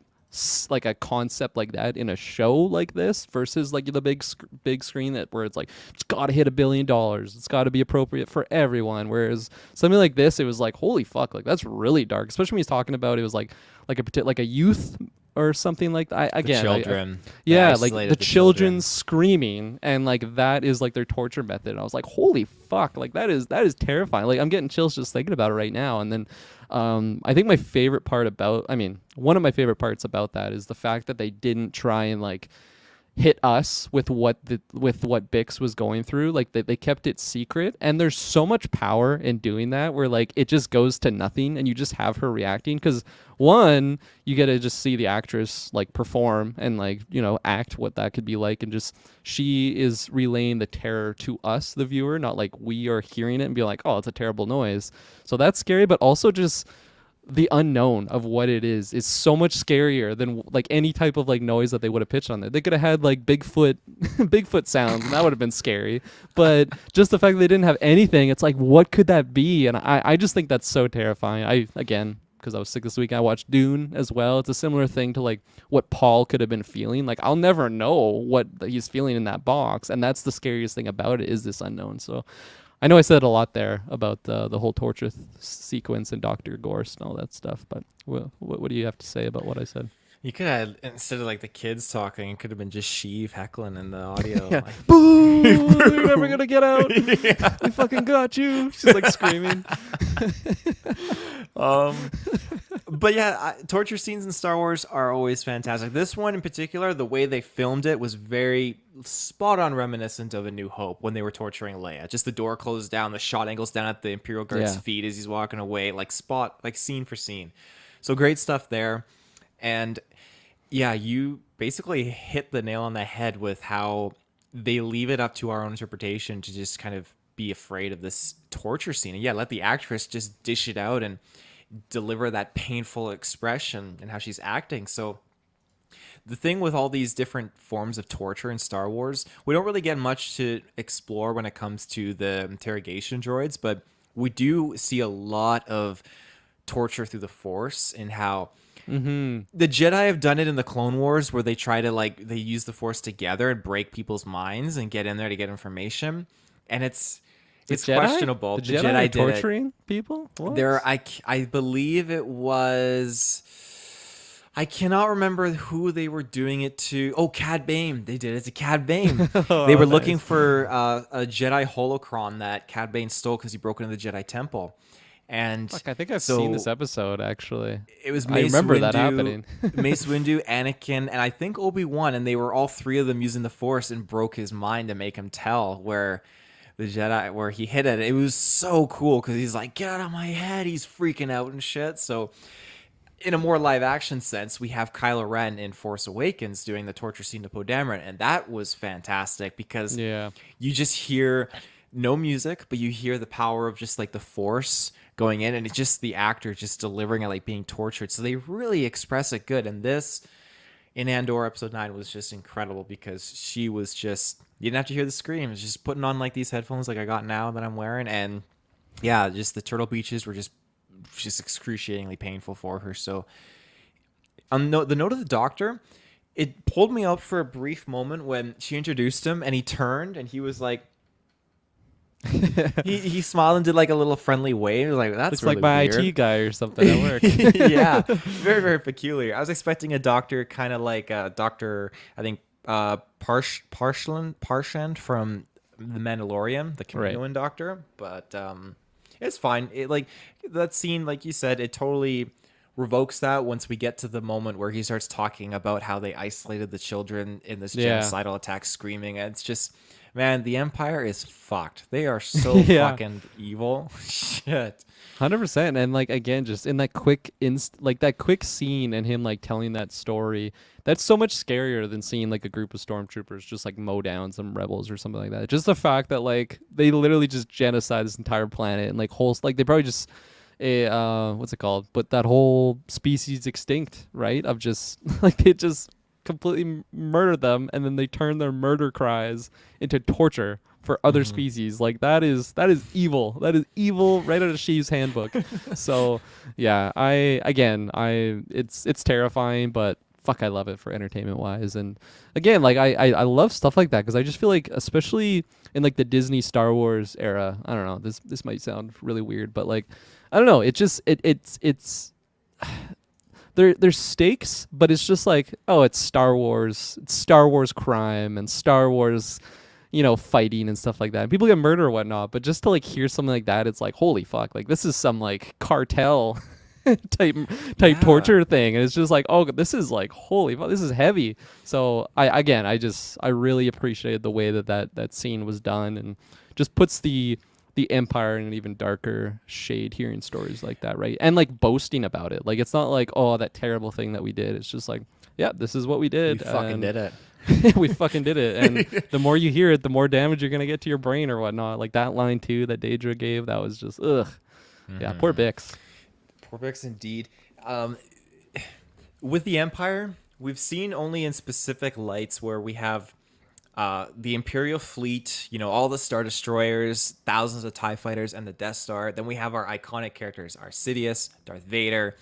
like a concept like that in a show like this versus like the big screen where it's like, it's got to hit $1 billion. It's got to be appropriate for everyone. Whereas something like this, it was like, holy fuck, like that's really dark. Especially when he's talking about, it was like a youth or something like that. Again, the children. Like the children screaming, and like that is like their torture method. And I was like, holy fuck, like that is terrifying. Like, I'm getting chills just thinking about it right now. And then I think one of my favorite parts about that is the fact that they didn't try and like hit us with what Bix was going through. Like, they kept it secret, and there's so much power in doing that, where like it just goes to nothing and you just have her reacting, because one, you get to just see the actress like perform and like, act what that could be like, and just she is relaying the terror to us, the viewer, not like we are hearing it and being like, oh, it's a terrible noise. So that's scary, but also just the unknown of what it is so much scarier than like any type of like noise that they would have pitched on there. They could have had like Bigfoot sounds, and that would have been scary. But just the fact that they didn't have anything, it's like, what could that be? And I just think that's so terrifying. Because I was sick this week, I watched Dune as well. It's a similar thing to like what Paul could have been feeling. Like, I'll never know what he's feeling in that box, and that's the scariest thing about it, is this unknown. So I know I said a lot there about the whole torture sequence and Dr. Gorst and all that stuff, but what do you have to say about what I said? You could have, instead of like the kids talking, it could have been just Sheev heckling in the audio. Yeah. Like, boo! You're never gonna get out. Yeah. We fucking got you. She's like screaming. But yeah, torture scenes in Star Wars are always fantastic. This one in particular, the way they filmed it was very spot on reminiscent of A New Hope, when they were torturing Leia. Just the door closed down, the shot angles down at the Imperial Guard's feet as he's walking away, like scene for scene. So great stuff there. And yeah, you basically hit the nail on the head with how they leave it up to our own interpretation to just kind of be afraid of this torture scene. And yeah, let the actress just dish it out and deliver that painful expression and how she's acting. So the thing with all these different forms of torture in Star Wars, we don't really get much to explore when it comes to the interrogation droids, but we do see a lot of torture through the Force and how the Jedi have done it in the Clone Wars, where they try to they use the Force together and break people's minds and get in there to get information, and it's Jedi? questionable. The The Jedi Jedi did it. torturing people? What? I believe it was. I cannot remember who they were doing it to. Oh, Cad Bane. They did it to Cad Bane. They were looking for a Jedi holocron that Cad Bane stole because he broke into the Jedi Temple. And Fuck, I think I've seen this episode, actually. It was I remember that Windu, happening. Mace Windu, Anakin, and I think Obi-Wan, and they were all three of them using the Force and broke his mind to make him tell where the Jedi, where he hid it. It was so cool because he's like, get out of my head. He's freaking out and shit. So in a more live action sense, we have Kylo Ren in Force Awakens doing the torture scene to Poe Dameron, and that was fantastic because you just hear no music, but you hear the power of just like the Force going in, and it's just the actor just delivering it like being tortured. So they really express it good, and this in Andor episode 9 was just incredible because she was just, you didn't have to hear the screams, just putting on like these headphones like I got now that I'm wearing, and yeah, just the turtle beaches were just excruciatingly painful for her. So on the note of the Doctor, it pulled me up for a brief moment when she introduced him and he turned and he was like he smiled and did like a little friendly wave. Like, that's looks really like my weird. IT guy or something at work. Yeah, very, very peculiar. I was expecting a doctor kind of like Dr. I think Parshand from The Mandalorian, the Kaminoan doctor, but it's fine. It like that scene, like you said, it totally revokes that once we get to the moment where he starts talking about how they isolated the children in this genocidal attack, screaming. And it's just, man, the Empire is fucked. They are so fucking evil. Shit. 100%. And like, again, just in that quick that quick scene and him like telling that story, that's so much scarier than seeing like a group of stormtroopers just like mow down some rebels or something like that. Just the fact that like they literally just genocide this entire planet and like whole, like they probably just what's it called? But that whole species extinct, right? Of just like they just completely murder them, and then they turn their murder cries into torture for other species. Like that is evil. That is evil right out of Sheev's handbook. So yeah, it's terrifying, but fuck, I love it for entertainment wise. And again, like I love stuff like that because I just feel like, especially in like the Disney Star Wars era, I don't know, this might sound really weird, but like I don't know, it just it's there's stakes, but it's just like, oh, it's Star Wars crime and Star Wars, fighting and stuff like that. And people get murdered or whatnot, but just to like hear something like that, it's like, holy fuck, like this is some like cartel type torture thing, and it's just like, oh, this is like, holy fuck, this is heavy. So I really appreciated the way that scene was done, and just puts the Empire in an even darker shade hearing stories like that, right? And like boasting about it. Like it's not like, oh, that terrible thing that we did. It's just like, yeah, this is what we did. We fucking did it. We fucking did it. And the more you hear it, the more damage you're gonna get to your brain or whatnot. Like that line too that Daedra gave, that was just ugh. Yeah, poor Bix. Poor Bix indeed. With the Empire, we've seen only in specific lights where we have the Imperial fleet, all the Star Destroyers, thousands of TIE fighters, and the Death Star. Then we have our iconic characters, our Sidious, Darth Vader,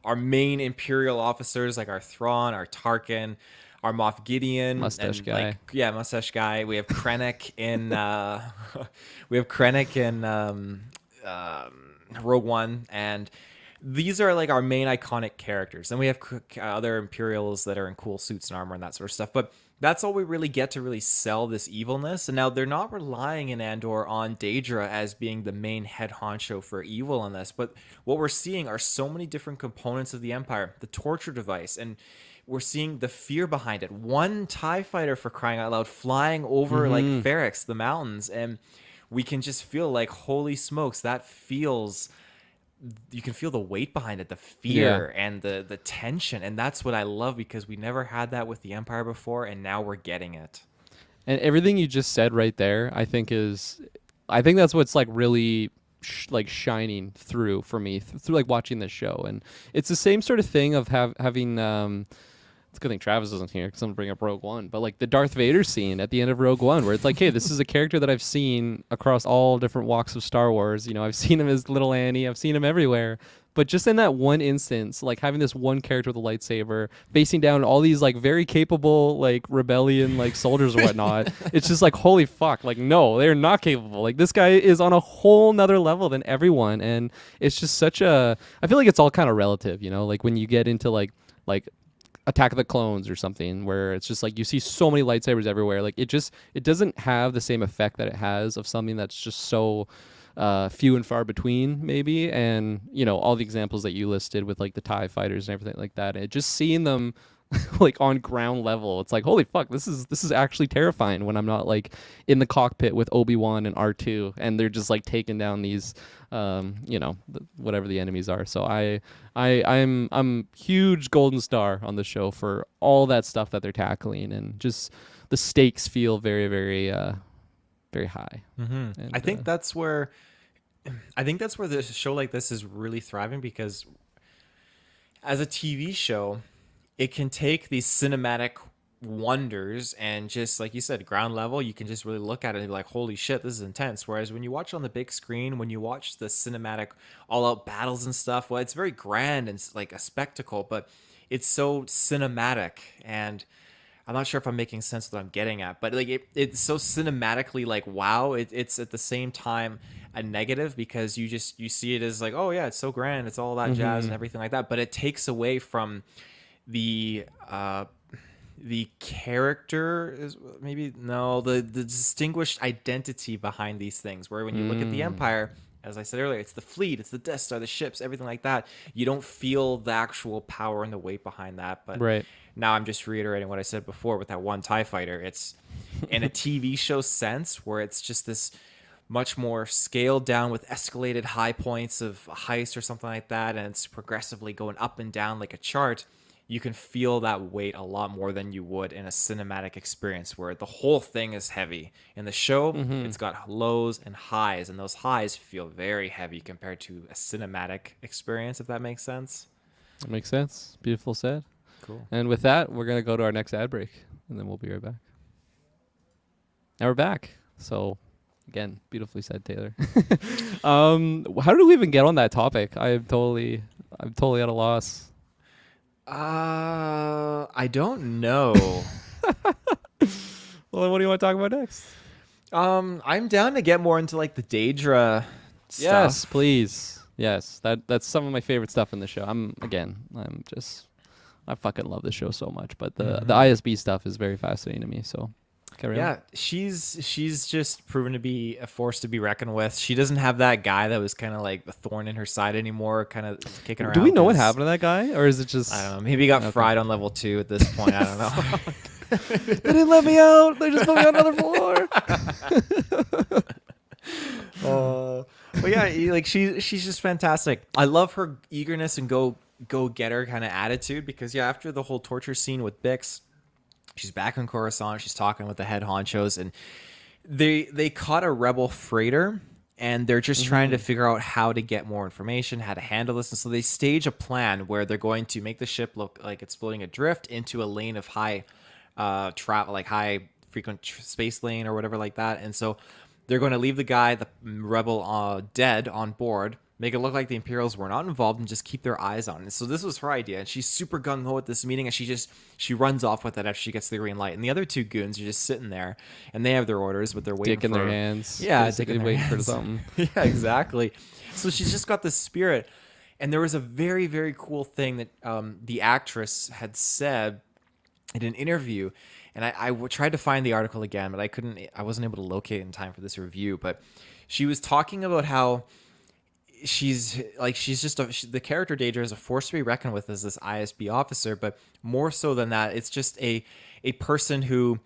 our main Imperial officers like our Thrawn, our Tarkin, our Moff Gideon, mustache guy. Mustache guy. We have Krennic in Rogue One, and these are like our main iconic characters. Then we have other Imperials that are in cool suits and armor and that sort of stuff. But that's all we really get to really sell this evilness. And now they're not relying in Andor on Daedra as being the main head honcho for evil in this. But what we're seeing are so many different components of the Empire. The torture device, and we're seeing the fear behind it. One TIE fighter, for crying out loud, flying over like Ferrix, the mountains. And we can just feel like, holy smokes, that feels... You can feel the weight behind it, the fear and the tension. And that's what I love, because we never had that with the Empire before, and now we're getting it. And everything you just said right there, I think is I think that's what's like really like shining through for me through like watching this show. And it's the same sort of thing of having it's a good thing Travis isn't here because I'm gonna bring up Rogue One, but like the Darth Vader scene at the end of Rogue One, where it's like, hey, this is a character that I've seen across all different walks of Star Wars. You know, I've seen him as Little Annie, I've seen him everywhere. But just in that one instance, like having this one character with a lightsaber facing down all these like very capable like rebellion like soldiers or whatnot, it's just like, holy fuck, like no, they're not capable. Like this guy is on a whole nother level than everyone, and it's just such a. I feel like it's all kind of relative, you know, like when you get into like Attack of the Clones or something, where it's just like you see so many lightsabers everywhere. Like it doesn't have the same effect that it has of something that's just so few and far between, maybe. And you know, all the examples that you listed with like the TIE fighters and everything like that, and just seeing them like on ground level, it's like, holy fuck, this is actually terrifying when I'm not like in the cockpit with Obi-Wan and R2 and they're just like taking down these you know, whatever the enemies are. So I'm huge golden star on the show for all that stuff that they're tackling, and just the stakes feel very very very high. And, I think that's where this show like this is really thriving, because as a TV show, it can take these cinematic wonders and just, like you said, ground level, you can just really look at it and be like, holy shit, this is intense. Whereas when you watch it on the big screen, when you watch the cinematic all out battles and stuff, well, it's very grand and it's like a spectacle, but it's so cinematic. And I'm not sure if I'm making sense of what I'm getting at, but like it's so cinematically like, wow, it's at the same time a negative, because you see it as like, oh yeah, it's so grand, it's all that jazz and everything like that, but it takes away from the character is maybe no the distinguished identity behind these things, where when you look at the Empire, as I said earlier, it's the fleet, it's the Death Star, the ships, everything like that. You don't feel the actual power and the weight behind that. But right. now I'm just reiterating what I said before with that one TIE fighter. It's in a TV show sense, where it's just this much more scaled down with escalated high points of a heist or something like that, and it's progressively going up and down like a chart. You can feel that weight a lot more than you would in a cinematic experience, where the whole thing is heavy. In the show, it's got lows and highs, and those highs feel very heavy compared to a cinematic experience, if that makes sense. That makes sense. Beautiful said. Cool. And with that, we're going to go to our next ad break, and then we'll be right back. Now we're back. So, again, beautifully said, Taylor. How did we even get on that topic? I'm totally at a loss. I don't know. Well, what do you want to talk about next? I'm down to get more into like the Daedra stuff. Yes, please. Yes, that's some of my favorite stuff in the show. I fucking love the show so much, but the ISB stuff is very fascinating to me. So, yeah, she's just proven to be a force to be reckoned with. She doesn't have that guy that was kind of like a thorn in her side anymore, kind of kicking around. Do we know what happened to that guy, or is it just I don't know? Maybe he got fried on level 2 at this point. I don't know. They didn't let me out. They just put me on another floor. But yeah, like she's just fantastic. I love her eagerness and go get her kind of attitude, because yeah, after the whole torture scene with Bix, she's back on Coruscant. She's talking with the head honchos, and they caught a rebel freighter, and they're just trying to figure out how to get more information, how to handle this. And so they stage a plan where they're going to make the ship look like it's floating adrift into a lane of high travel, like high frequent space lane or whatever like that. And so they're going to leave the rebel dead on board, make it look like the Imperials were not involved, and just keep their eyes on it. And so this was her idea, and she's super gung-ho at this meeting, and she runs off with it after she gets the green light. And the other two goons are just sitting there, and they have their orders, but they're waiting dick in their hands. Yeah, basically waiting for something. Yeah, exactly. So she's just got this spirit. And there was a very, very cool thing that the actress had said in an interview, and I tried to find the article again, but I wasn't able to locate it in time for this review. But she was talking about how the character Daedra is a force to be reckoned with as this ISB officer, but more so than that, it's just a person who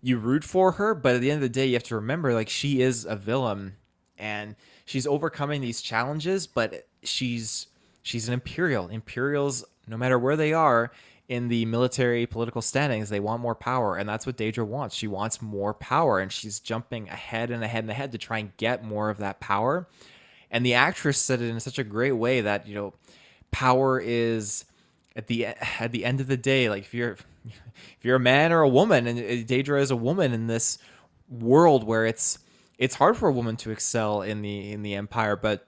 you root for her, but at the end of the day, you have to remember, like, she is a villain, and she's overcoming these challenges, but she's an Imperial. Imperials, no matter where they are, in the military political standings. They want more power, and that's what Daedra wants. She wants more power, and she's jumping ahead and ahead and ahead to try and get more of that power. And the actress said it in such a great way that, you know, power is at the end of the day, like if you're a man or a woman, and Daedra is a woman in this world where it's hard for a woman to excel in the Empire, but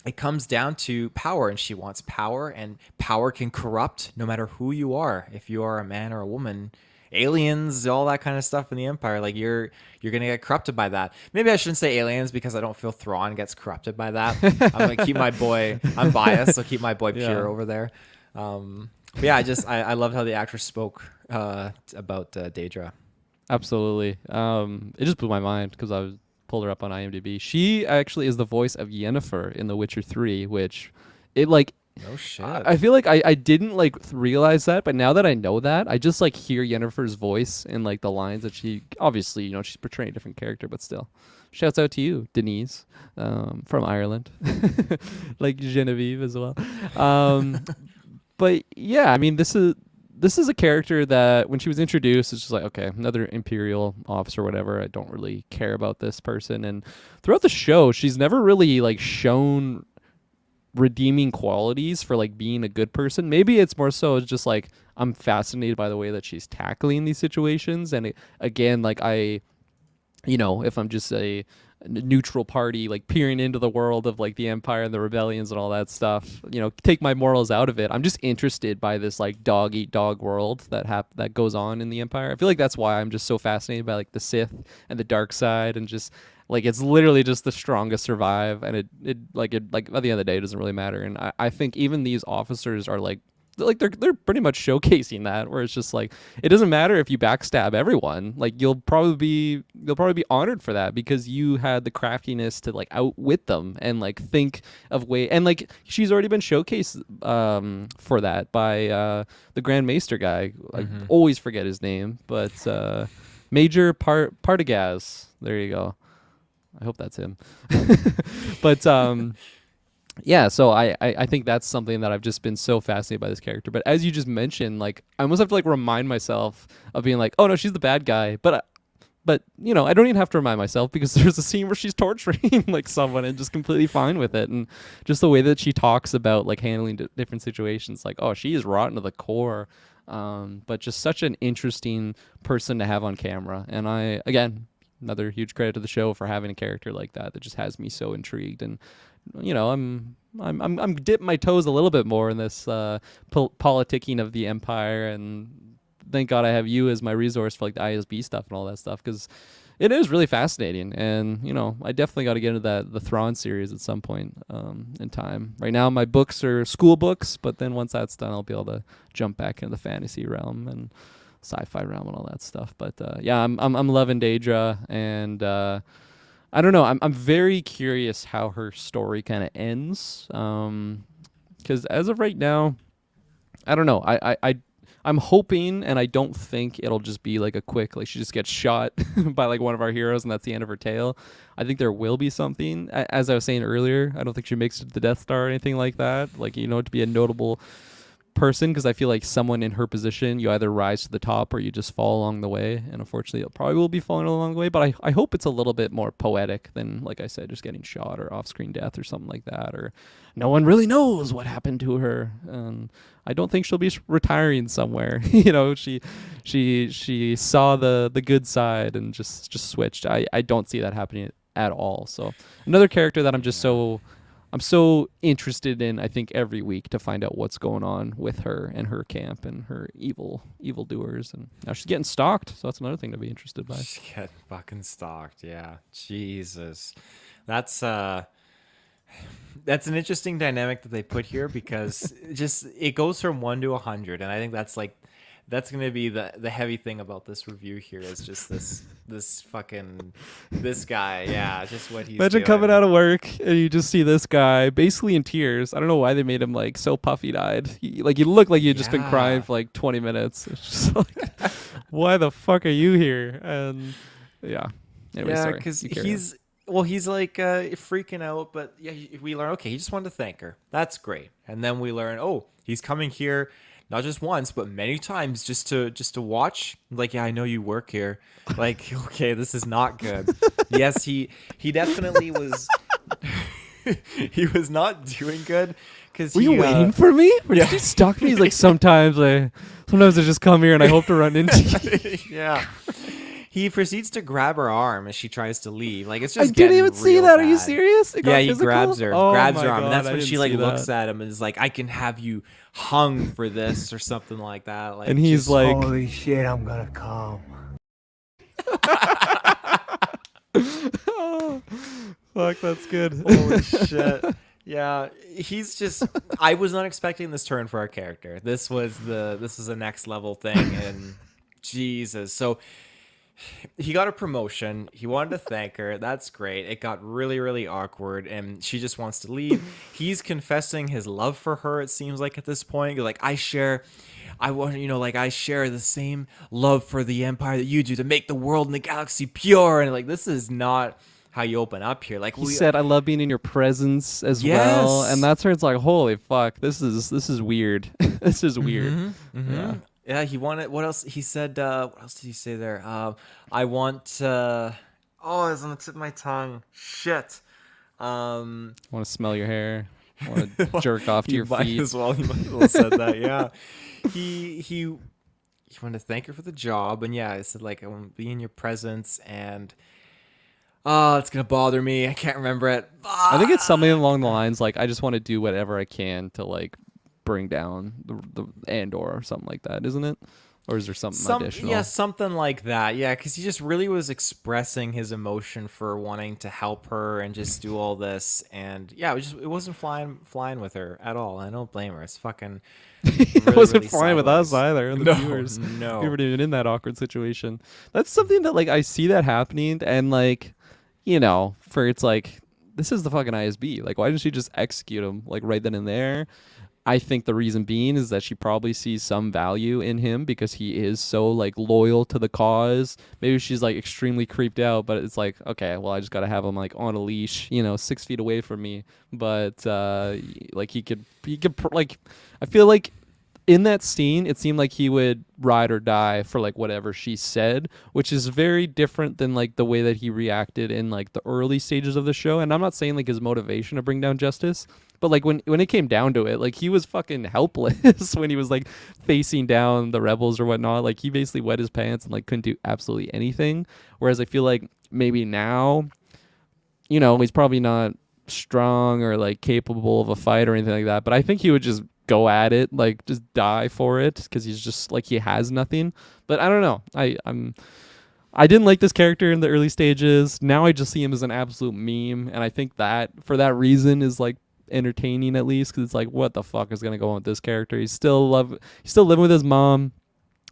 it comes down to power, and she wants power, and power can corrupt no matter who you are. If you are a man or a woman, aliens, all that kind of stuff in the Empire, like you're gonna get corrupted by that. Maybe I shouldn't say aliens because I don't feel Thrawn gets corrupted by that. I'm gonna keep my boy. I'm biased, so keep my boy pure over there. But yeah, I loved how the actress spoke about Daedra. Absolutely. It just blew my mind because I was pulled her up on IMDb. She actually is the voice of Yennefer in The Witcher 3, which it like No shit. I feel like I didn't like realize that, but now that I know that, I just like hear Yennefer's voice in like the lines that she obviously, you know, she's portraying a different character, but still. Shouts out to you, Denise, from Ireland, like Genevieve as well. But yeah, I mean, this is a character that when she was introduced, it's just like, okay, another Imperial officer, whatever. I don't really care about this person. And throughout the show, she's never really like shown redeeming qualities for like being a good person. Maybe it's more so it's just like I'm fascinated by the way that she's tackling these situations. And again, like you know, if I'm just a neutral party, like peering into the world of like the Empire and the rebellions and all that stuff, you know, take my morals out of it. I'm just interested by this like dog eat dog world that goes on in the Empire. I feel like that's why I'm just so fascinated by like the Sith and the dark side, and just like it's literally just the strongest survive, and it at the end of the day it doesn't really matter. And I think even these officers are like they're pretty much showcasing that, where it's just like it doesn't matter if you backstab everyone, like you'll probably be honored for that because you had the craftiness to like outwit them and like think of way. And like she's already been showcased for that by the Grand Maester guy. I always forget his name, but Major Partagaz, there you go. I hope that's him. But yeah, so I think that's something that I've just been so fascinated by this character. But as you just mentioned, like I almost have to like remind myself of being like, oh no, she's the bad guy. But you know, I don't even have to remind myself because there's a scene where she's torturing like someone and just completely fine with it. And just the way that she talks about like handling different situations, like, oh, she is rotten to the core. But just such an interesting person to have on camera. And again, another huge credit to the show for having a character like that just has me so intrigued. And you know, I'm dipping my toes a little bit more in this politicking of the Empire, and thank God I have you as my resource for like the ISB stuff and all that stuff, because it is really fascinating. And you know, I definitely got to get into the Thrawn series at some point in time. Right now, my books are school books, but then once that's done, I'll be able to jump back into the fantasy realm and sci-fi realm and all that stuff. But yeah, I'm loving Daedra, and I don't know. I'm very curious how her story kind of ends, because as of right now, I don't know. I'm hoping, and I don't think it'll just be like a quick, like she just gets shot by like one of our heroes, and that's the end of her tale. I think there will be something. As I was saying earlier, I don't think she makes it to the Death Star or anything like that. Like, you know, to be a notable person, because I feel like someone in her position, you either rise to the top or you just fall along the way, and unfortunately it probably will be falling along the way. But I hope it's a little bit more poetic than, like I said, just getting shot or off-screen death or something like that, or no one really knows what happened to her. And I don't think she'll be retiring somewhere. You know, she saw the good side and just switched. I don't see that happening at all. So another character that I'm so interested in, I think, every week to find out what's going on with her and her camp and her evildoers. And now she's getting stalked, so that's another thing to be interested by. She's getting fucking stalked, yeah. Jesus. That's an interesting dynamic that they put here, because it goes from 1 to 100, and I think that's going to be the heavy thing about this review here, is just this guy, yeah, just what he's Imagine doing. coming out of work and you just see this guy basically in tears. I don't know why they made him like so puffy-eyed. Like you look like you'd just been crying for like 20 minutes. It's just like, why the fuck are you here? And yeah. Anyway, yeah, because he's like freaking out, but yeah, we learn, okay, he just wanted to thank her. That's great. And then we learn, oh, he's coming here not just once, but many times, just to watch. Like, yeah, I know you work here. Like, okay, this is not good. Yes, he definitely was. He was not doing good. Were you waiting for me? Did you stalk me? He's like, sometimes I just come here and I hope to run into you. Yeah. He proceeds to grab her arm as she tries to leave. Like, it's just I didn't even see that. Bad. Are you serious? Yeah, he grabs her, grabs her arm, God, and that's when she like looks at him and is like, "I can have you hung for this," or something like that. Like, and he's like, "Holy shit, I'm gonna come." Oh, fuck, that's good. Holy shit. Yeah, he's just. I was not expecting this turn for our character. This was a next level thing, and Jesus. So he got a promotion. He wanted to thank her. That's great. It got really, really awkward, and she just wants to leave. He's confessing his love for her. It seems like at this point, like, I share the same love for the Empire that you do, to make the world and the galaxy pure. And like, this is not how you open up here. Like, he said, "I love being in your presence as well," and that's where it's like, holy fuck, this is weird. This is weird. Yeah. Yeah, he wanted. What else? He said. What else did he say there? I want. It's on the tip of my tongue. Shit. Want to smell your hair. Want to jerk off to your feet. He might as well have said that. Yeah. He wanted to thank her for the job, and yeah, I said, like, I want to be in your presence, and it's gonna bother me. I can't remember it. I think it's something along the lines like, I just want to do whatever I can to like bring down the Andor or something like that, isn't it? Or is there something additional? Yeah, something like that. Yeah, because he just really was expressing his emotion for wanting to help her and just do all this, and yeah, it wasn't flying with her at all. I don't blame her. It's fucking. It wasn't flying with us either. The viewers, no, we weren't even in that awkward situation. That's something that like I see that happening, and like, for it's like, this is the fucking ISB. Like, why didn't she just execute him like right then and there? I think the reason being is that she probably sees some value in him because he is so like loyal to the cause. Maybe she's like extremely creeped out, but it's like, okay, well, I just gotta have him like on a leash, 6 feet away from me. But like he could like, I feel like in that scene, it seemed like he would ride or die for like whatever she said, which is very different than like the way that he reacted in like the early stages of the show. And I'm not saying like his motivation to bring down justice, but like when it came down to it, like he was fucking helpless when he was like facing down the rebels or whatnot. Like he basically wet his pants and like couldn't do absolutely anything. Whereas I feel like maybe now, he's probably not strong or like capable of a fight or anything like that. But I think he would just go at it, like just die for it, because he's just like, he has nothing. But I don't know. I didn't like this character in the early stages. Now I just see him as an absolute meme, and I think that for that reason is like entertaining, at least, because it's like, what the fuck is gonna go on with this character? He's still living with his mom.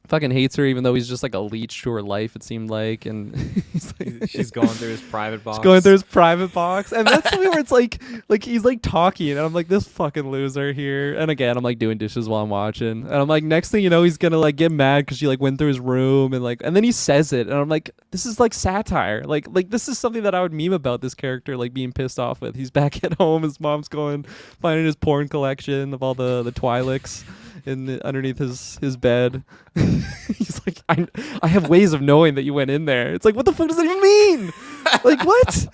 Fucking hates her, even though he's just like a leech to her life, it seemed like, and he's like, she's going through his private box. And that's something where it's like he's like talking, and I'm like, this fucking loser here. And again, I'm like doing dishes while I'm watching, and I'm like, next thing you know, he's gonna like get mad because she like went through his room, and then he says it, and I'm like, this is like satire. Like this is something that I would meme about this character, like being pissed off with. He's back at home, his mom's finding his porn collection of all the Twi'leks underneath his bed. He's like, I have ways of knowing that you went in there. It's like, what the fuck does that even mean? Like, what?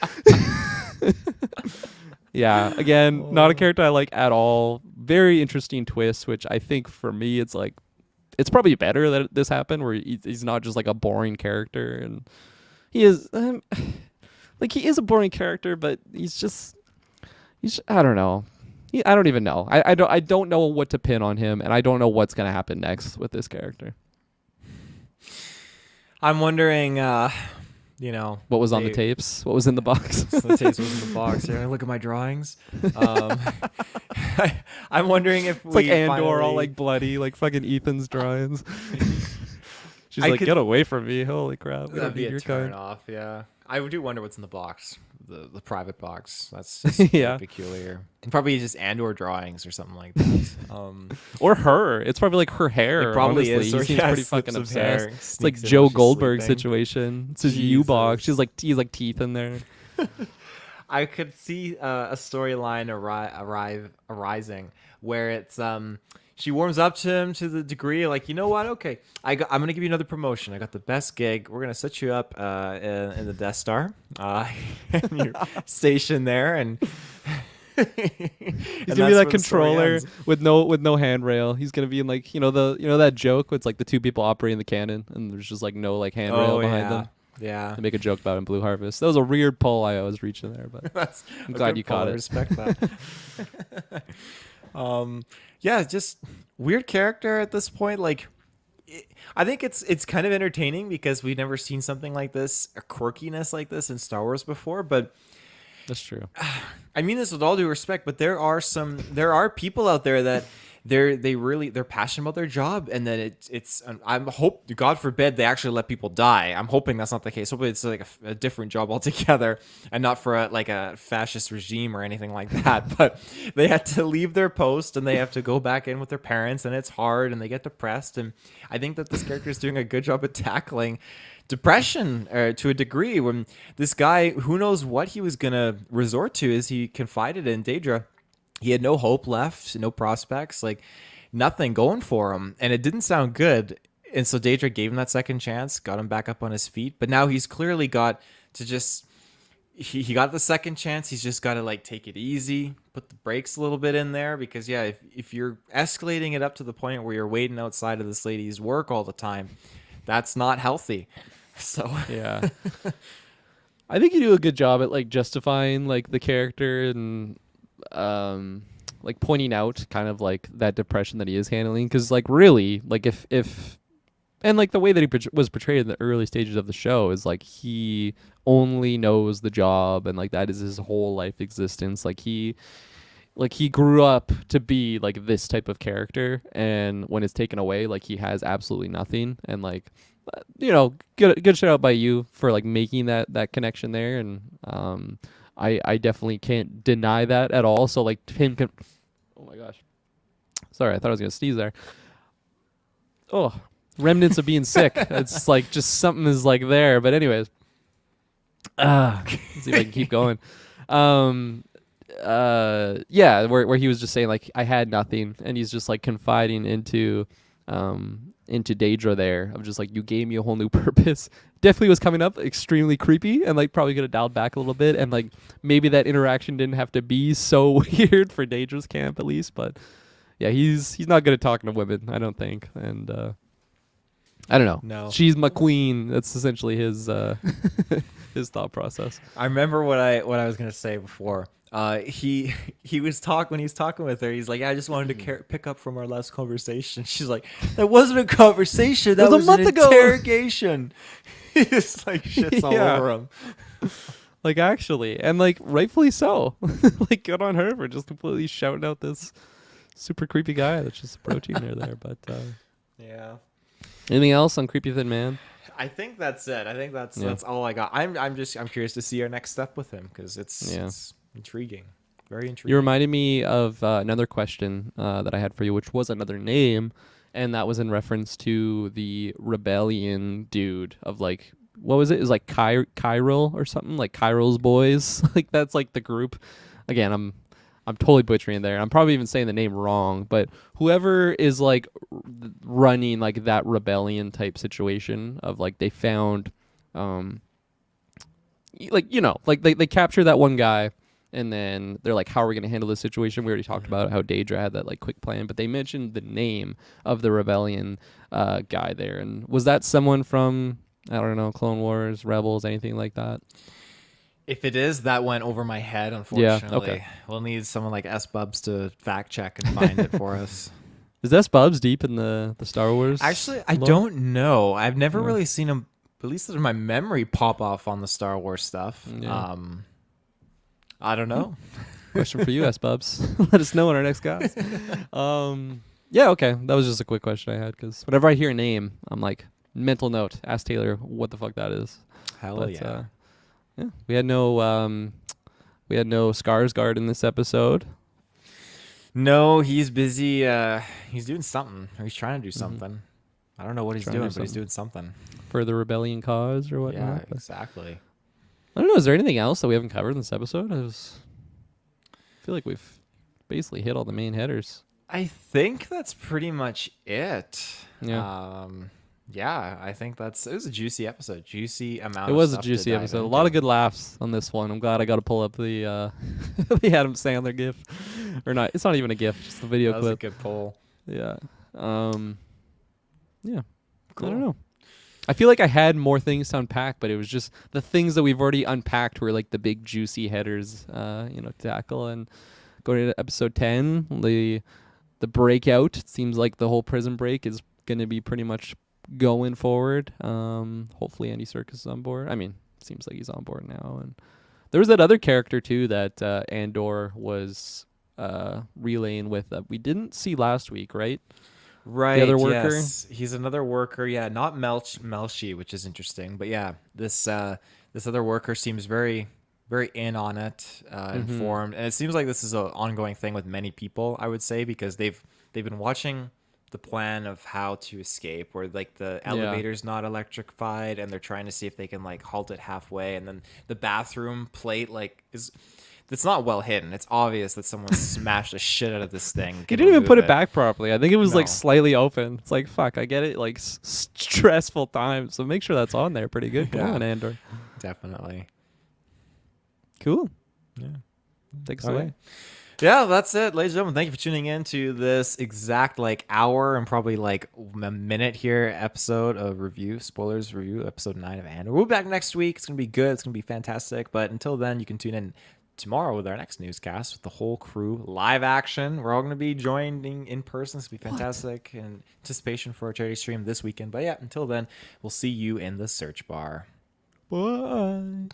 Yeah, again, not a character I like at all. Very interesting twist, which I think for me, it's like, it's probably better that this happened, where he's not just like a boring character. And he is he is a boring character, but he's I don't know. I don't even know. I don't know what to pin on him, and I don't know what's gonna happen next with this character. I'm wondering, what was on the tapes? What was in the box? The tapes was in the box. Here, look at my drawings. I'm wondering if it's like Andor, all like bloody, like fucking Ethan's drawings. She's like, get away from me! Holy crap! That'd be a turn off. Yeah, I do wonder what's in the box. The private box. That's just peculiar. And probably just Andor drawings or something like that. Or her. It's probably like her hair. It probably honestly. is. He seems pretty fucking obsessed. It's like Joe Goldberg situation. It's his U box. He's like teeth in there. I could see a storyline arising where it's she warms up to him to the degree like, you know what? Okay, I'm gonna give you another promotion. I got the best gig. We're gonna set you up in the Death Star, and you're stationed there, and He's gonna be that controller with no handrail. He's gonna be in like that joke with like the two people operating the cannon and there's just like no like handrail behind them. Yeah, they make a joke about it in Blue Harvest. That was a weird pull I was reaching there, but I'm glad you caught it. I respect that. Yeah, just weird character at this point. Like, I think it's kind of entertaining because we've never seen something like this, a quirkiness like this in Star Wars before. But that's true. I mean this with all due respect, but there are people out there that they're passionate about their job, and then I'm hope God forbid they actually let people die. I'm hoping that's not the case. Hopefully it's like a different job altogether, and not for a fascist regime or anything like that. But they had to leave their post and they have to go back in with their parents, and it's hard, and they get depressed. And I think that this character is doing a good job at tackling depression to a degree. When this guy, who knows what he was gonna resort to, as he confided in Daedra. He had no hope left, no prospects, like nothing going for him. And it didn't sound good. And so Daedra gave him that second chance, got him back up on his feet. But now he's clearly got to just, he got the second chance. He's just got to like take it easy, put the brakes a little bit in there. Because yeah, if you're escalating it up to the point where you're waiting outside of this lady's work all the time, that's not healthy. So yeah, I think you do a good job at like justifying like the character and like pointing out kind of like that depression that he is handling, because like really like if and like the way that he was portrayed in the early stages of the show is like he only knows the job and like that is his whole life existence. Like he grew up to be like this type of character, and when it's taken away, like he has absolutely nothing. And like good shout out by you for like making that connection there. And I definitely can't deny that at all. So like oh my gosh, sorry, I thought I was gonna sneeze there. Oh, remnants of being sick. It's like just something is like there. But anyways, let's see if I can keep going. Yeah, where he was just saying like I had nothing, and he's just like confiding into Daedra there of just like, you gave me a whole new purpose. Definitely was coming up extremely creepy, and like probably could have dialed back a little bit, and like maybe that interaction didn't have to be so weird for Daedra's camp at least. But yeah, he's not good at talking to women, I don't think. And I don't know. No, she's my queen. That's essentially his his thought process. I remember what I was gonna say before. He was when he was talking with her, he's like, I just wanted to pick up from our last conversation. She's like, that wasn't a conversation, that was a month ago. Interrogation. He's like shits all over him. Like actually, and like rightfully so. Like good on her for just completely shouting out this super creepy guy that's just approaching her there. But yeah. Anything else on Creepy Thin Man? I think that's it. I think that's all I got. I'm curious to see our next step with him, because it's intriguing. Very intriguing. You reminded me of another question that I had for you, which was another name, and that was in reference to the rebellion dude of like, what was it? It was like Kyril or something, like Kyril's boys. Like that's like the group. Again, I'm totally butchering there. I'm probably even saying the name wrong, but whoever is like running like that rebellion type situation of like they found like they capture that one guy. And then they're like, how are we going to handle this situation? We already talked about how Daedra had that like quick plan, but they mentioned the name of the rebellion guy there. And was that someone from, I don't know, Clone Wars, Rebels, anything like that? If it is, that went over my head, unfortunately. Yeah, okay. We'll need someone like S-Bubs to fact check and find it for us. Is S-Bubs deep in the Star Wars? Actually, I don't know. I've never really seen him, at least in my memory, pop off on the Star Wars stuff. Yeah. I don't know. Question for you, S-Bubs. Let us know on our next cast. Yeah, okay. That was just a quick question I had, because whenever I hear a name, I'm like, mental note, ask Taylor what the fuck that is. Hell yeah. Yeah, we had no Skarsgård in this episode. No, he's busy. He's doing something, or he's trying to do something. I don't know what he's doing, but he's doing something for the rebellion cause or whatnot. Yeah, exactly. I don't know. Is there anything else that we haven't covered in this episode? I feel like we've basically hit all the main headers. I think that's pretty much it. Yeah. Yeah, I think it was a juicy episode. Juicy amount. It of was a stuff to juicy dive episode. A into. lot of good laughs on this one. I'm glad I got to pull up the the Adam Sandler gif, or not. It's not even a gif, just the video That was a clip. good poll. Yeah. Yeah. Cool. I don't know. I feel like I had more things to unpack, but it was just the things that we've already unpacked were like the big juicy headers, to tackle. And going to episode 10, the breakout. It seems like the whole prison break is going to be pretty much going forward. Hopefully Andy Serkis is on board. I mean, seems like he's on board now. And there was that other character too that Andor was relaying with that we didn't see last week, right? Right. The other worker. Yes. He's another worker. Yeah, not Melshi, which is interesting. But yeah, this other worker seems very, very in on it, informed, and it seems like this is an ongoing thing with many people. I would say because they've been watching the plan of how to escape, where like the elevator's not electrified, and they're trying to see if they can like halt it halfway, and then the bathroom plate it's not well hidden. It's obvious that someone smashed the shit out of this thing. He didn't even put it back properly. I think it was like slightly open. It's like, fuck, I get it. Like stressful times. So make sure that's on there pretty good. Come on, Andor. Definitely. Cool. Yeah. Take us Okay. away. Yeah, that's it, ladies and gentlemen. Thank you for tuning in to this exact like hour and probably like a minute here episode of spoilers review, episode 9 of Andor. We'll be back next week. It's gonna be good. It's gonna be fantastic. But until then, you can tune in tomorrow with our next newscast with the whole crew, live action. We're all gonna be joining in person. It's gonna be fantastic. In anticipation for our charity stream this weekend. But yeah, until then, we'll see you in the search bar. Bye.